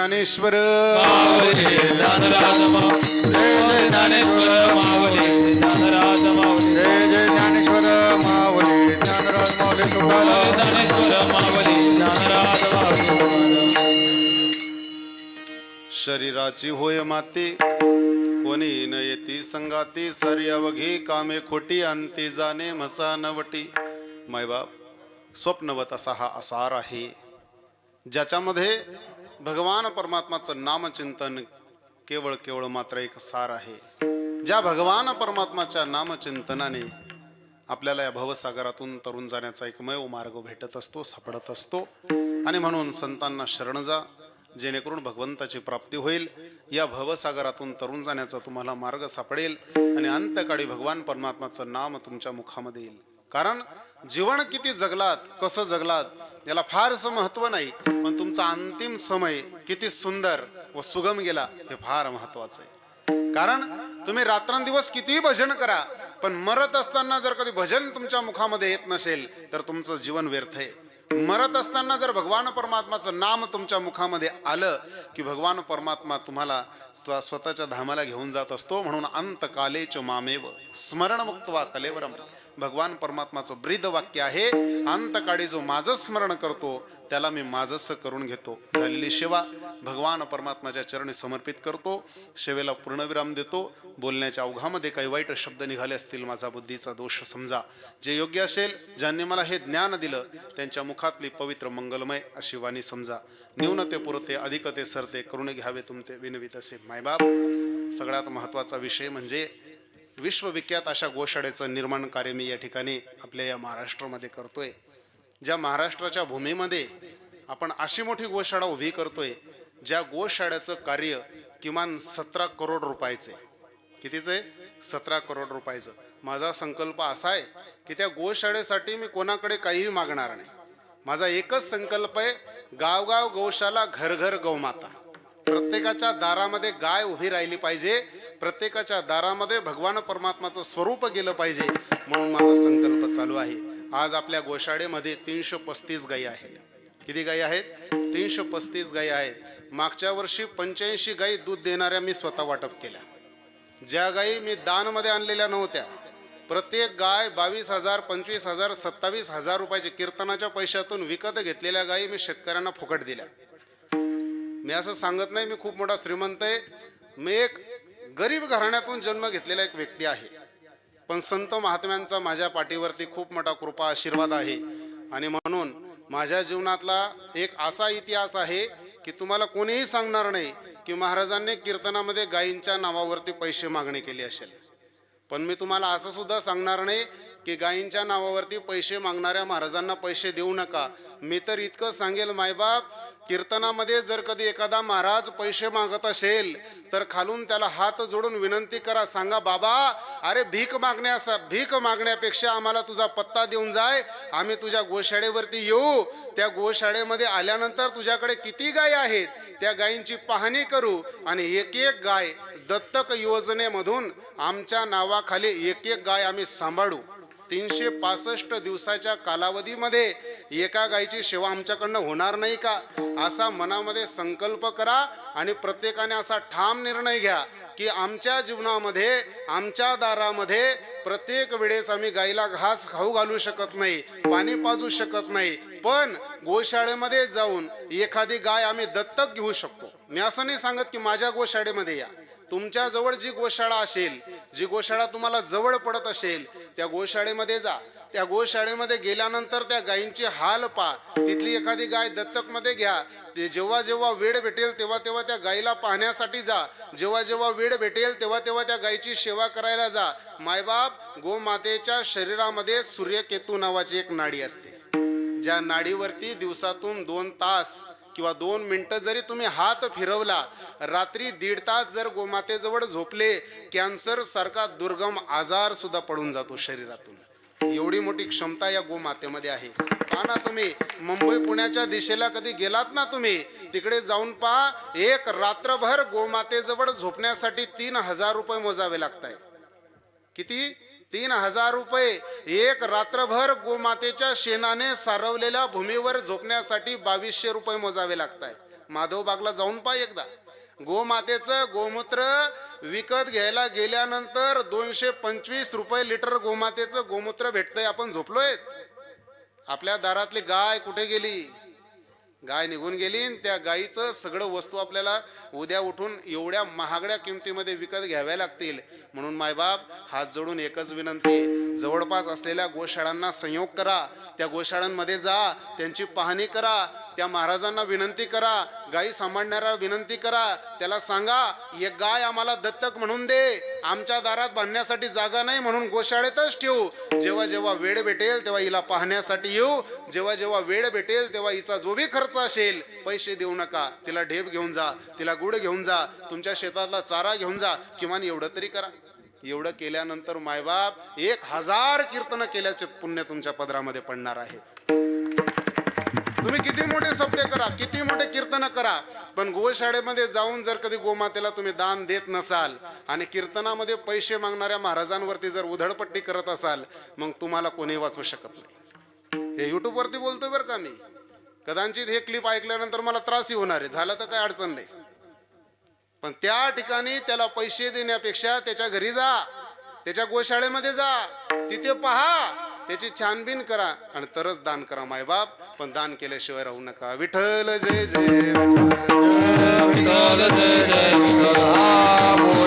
ज्ञानेश्वर माऊली ज्ञानराज माऊली जय जय ज्ञानेश्वर माऊली ज्ञानराज माऊली जय जय ज्ञानेश्वर माऊली ज्ञानराज माऊली तुकाराम ज्ञानेश्वर माऊली ज्ञानराज माऊली शरीराची होय माती कोणी न येती संगाती सारी अवघी कामे खोटी अंती जाणे म्हसा नवटी. मायबाप स्वप्नवत असा हा आसार आहे ज्याच्यामध्ये भगवान परमात्माचं नामचिंतन केवळ केवळ मात्र एक सार आहे. ज्या भगवान परमात्माच्या नामचिंतनाने आपल्याला या भवसागरातून तरुण जाण्याचा एकमेव मार्ग भेटत असतो, सापडत असतो. आणि म्हणून संतांना शरण जा, जेणेकरून भगवंताची प्राप्ती होईल. या भवसागरातून तरुण जाण्याचा तुम्हाला मार्ग सापडेल आणि अंत्यकाळी भगवान परमात्माचं नाम तुमच्या मुखामध्ये येईल. कारण जीवन किती जगलात, कसं जगलात याला फारसं महत्व नाही, पण तुमचा अंतिम समय किती सुंदर व सुगम गेला हे फार महत्वाचं आहे. कारण तुम्ही रात्रंदिवस कितीही भजन करा, पण मरत असताना जर कधी भजन तुमच्या मुखामध्ये येत नसेल तर तुमचं जीवन व्यर्थ आहे. मरत असताना जर भगवान परमात्माचं नाम तुमच्या मुखामध्ये आलं की भगवान परमात्मा तुम्हाला स्वतःच्या धामाला घेऊन जात असतो. म्हणून अंतकालेच मामेव स्मरण मुक्त्वा कलेवरम भगवान परमात्माचं ब्रीद वाक्य आहे. अंतकाळी जो माझं स्मरण करतो त्याला मी माझंसं करून घेतो. झालेली सेवा भगवान परमात्माच्या चरणी समर्पित करतो. सेवेला पूर्णविराम देतो. बोलण्याच्या अवघामध्ये काही वाईट शब्द निघाले असतील माझा बुद्धीचा दोष समजा. जे योग्य असेल, ज्यांनी मला हे ज्ञान दिलं त्यांच्या मुखातली पवित्र मंगलमय अशी वाणी समजा. न्यूनते पुरते अधिकते सरते करून घ्यावे तुमते विनवित असे. मायबाप सगळ्यात महत्त्वाचा विषय म्हणजे विश्वविख्यात अशा गोशाळेचं निर्माण कार्य मी या ठिकाणी आपल्या या महाराष्ट्रामध्ये करतोय. ज्या महाराष्ट्राच्या भूमीमध्ये आपण अशी मोठी गोशाळा उभी करतोय, ज्या गोशाळेचं कार्य किमान 17 करोड रुपयाचं आहे. कितीचं आहे? 17 करोड रुपयाचं. माझा संकल्प असा आहे की त्या गोशाळेसाठी मी कोणाकडे काहीही मागणार नाही. माझा एकच संकल्प आहे, गावगाव गौशाला, घर घर गौमाता. प्रत्येकाच्या दारामध्ये गाय उभी राहिली पाहिजे, प्रत्येकाच्या दारामध्ये भगवान परमात्माचं स्वरूप गेलं पाहिजे, म्हणून माझा संकल्प चालू आहे. आज आपल्या गोशाळेमध्ये 335 गायी आहेत. किती गायी आहेत? 335 गायी आहेत. मागच्या वर्षी 85 गायी दूध देणाऱ्या मी स्वतः वाटप केल्या. ज्या गायी मी दानमध्ये आणलेल्या नव्हत्या, प्रत्येक गाय 22,000, 25,000, 27,000 रुपयाचे कीर्तनाच्या पैशातून विकत घेतलेल्या गायी मी शेतकऱ्यांना फुकट दिल्या. मी असं सांगत नाही मी खूप मोठा श्रीमंत आहे. मी एक गरीब घराण्यातून जन्म घेतलेला एक व्यक्ती आहे, पण संत महात्म्यांचा माझ्या पाठीवरती खूप मोठा कृपा आशीर्वाद आहे. आणि म्हणून माझ्या जीवनातला एक असा इतिहास आहे की तुम्हाला कोणीही सांगणार नाही की महाराजांनी कीर्तनामध्ये गायींच्या नावावरती पैसे मागणी केली असेल. पण मी तुम्हाला असं सुद्धा सांगणार नाही की गायींच्या नावावरती पैसे मागणाऱ्या महाराजांना पैसे देऊ नका. मी तर इतकं सांगेल, मायबाप कीर्तनामध्ये जर कधी एखादा महाराज पैसे मागत असेल तर खालून त्याला हात जोडून विनंती करा, सांगा बाबा अरे भीक मागण्यापेक्षा आम्हाला तुझा पत्ता देऊन जाय, आम्ही तुझ्या गोशाळेवरती येऊ. त्या गोशाळेमध्ये आल्यानंतर तुझ्याकडे किती गाय आहेत त्या गायींची पाहणी करू आणि एक एक गाय दत्तक योजनेमधून आमच्या नावाखाली एक एक गाय आम्ही सांभाळू. 365 दिवसाच्या कालावधीमध्ये एका गायीची सेवा आमच्याकडनं होणार नाही का? असा मनामध्ये संकल्प करा आणि प्रत्येकाने असा ठाम निर्णय घ्या की आमच्या जीवनामध्ये, आमच्या दारामध्ये प्रत्येक वेळेस आम्ही गायीला घास खाऊ घालू शकत नाही, पाणी पाजू शकत नाही, पण गोशाळेमध्ये जाऊन एखादी गाय आम्ही दत्तक घेऊ शकतो. मी असं नाही सांगत की माझ्या गोशाळेमध्ये या. तुमच्या जवळ जी गोशाळा असेल, जी गोशाळा तुम्हाला जवळ पडत असेल त्या गोशाळेमध्ये जा. त्या गोशाळेमध्ये गेल्यानंतर त्या गायींची हाल पा, तिथली एखादी गाय दत्तकमध्ये घ्या. ते जेव्हा जेव्हा वेळ भेटेल तेव्हा तेव्हा त्या गायीला पाहण्यासाठी जा. जेव्हा जेव्हा वेळ भेटेल तेव्हा तेव्हा त्या गायीची सेवा करायला जा. मायबाप गोमातेच्या शरीरामध्ये सूर्यकेतू नावाची एक नाडी असते, ज्या नाडीवरती दिवसातून 2 तास किंवा 2 मिनिटं जरी तुम्ही हात फिरवला, रात्री 1.5 तास जर गोमातेजवळ झोपले, कॅन्सर सारखा दुर्गम आजार सुद्धा पडून जातो शरीरातून. एवढी मोठी क्षमता या गोमातेमध्ये आहे. का ना तुम्ही मुंबई पुण्याच्या दिशेला कधी गेलात ना, तुम्ही तिकडे जाऊन पहा, एक रात्रभर गोमातेजवळ झोपण्यासाठी 3,000 रुपये मोजावे लागत आहे. किती? 3,000 रुपये. एक रात्रभर गोमातेच्या शेणाने सारवलेल्या भूमीवर झोपण्यासाठी 2,200 रुपये मोजावे लागत आहे. माधवबागला जाऊन पहा एकदा. गोमातेचं गोमूत्र विकत घ्यायला गेल्यानंतर 225 रुपये लिटर गोमातेचं गोमूत्र भेटतंय. आपण झोपलोय. आपल्या दारातली गाय कुठे गेली? गाय निघून गेली. त्या गायीचं सगळं वस्तू आपल्याला उद्या उठून एवढ्या महागड्या किमतीमध्ये विकत घ्याव्या लागतील. म्हणून मायबाप हात जोडून एकच विनंती, जवळपास असलेल्या गोशाळांना संयोग करा, त्या गोशाळांमध्ये जा, त्यांची पाहणी करा, त्या महाराजांना विनंती करा, गायी सांभाळणाऱ्या विनंती करा, त्याला सांगा एक गाय आम्हाला दत्तक म्हणून दे, आमच्या दारात बांधण्यासाठी जागा नाही म्हणून गोशाळेतच ठेवू. जेव्हा जेव्हा वेळ भेटेल तेव्हा हिला पाहण्यासाठी येऊ. जेव्हा जेव्हा वेळ भेटेल तेव्हा हिचा जो भी खर्च असेल, पैसे देऊ नका, तिला ढेप घेऊन जा, तिला गुड घेऊन जा, तुमच्या शेतातला चारा घेऊन जा, किमान एवढं तरी करा. एवढं केल्यानंतर मायबाप 1000 कीर्तन केल्याचे पुण्य तुमच्या पदरामध्ये पडणार आहे. तुम्ही किती मोठे शब्द करा, किती मोठे कीर्तन करा, पण गोशाळेमध्ये जाऊन जर कधी गोमातेला तुम्ही दान देत नसाल आणि कीर्तनामध्ये पैसे मागणाऱ्या महाराजांवरती जर उधळपट्टी करत असाल, मग तुम्हाला कोणी वाचवू शकत नाही. हे युट्यूबवरती बोलतोय बरं का मी. कदाचित हे क्लिप ऐकल्यानंतर मला त्रासही होणार आहे, झालं तर काय अडचण नाही. पण त्या ठिकाणी त्याला पैसे देण्यापेक्षा त्याच्या घरी जा, त्याच्या गोशाळेमध्ये जा, तिथे पहा, त्याची छानबीन करा आणि तरच दान करा मायबाप. पण दान केल्याशिवाय राहू नका. विठ्ठल जय जय विठ्ठल. विठ्ठल जय जय विठ्ठल.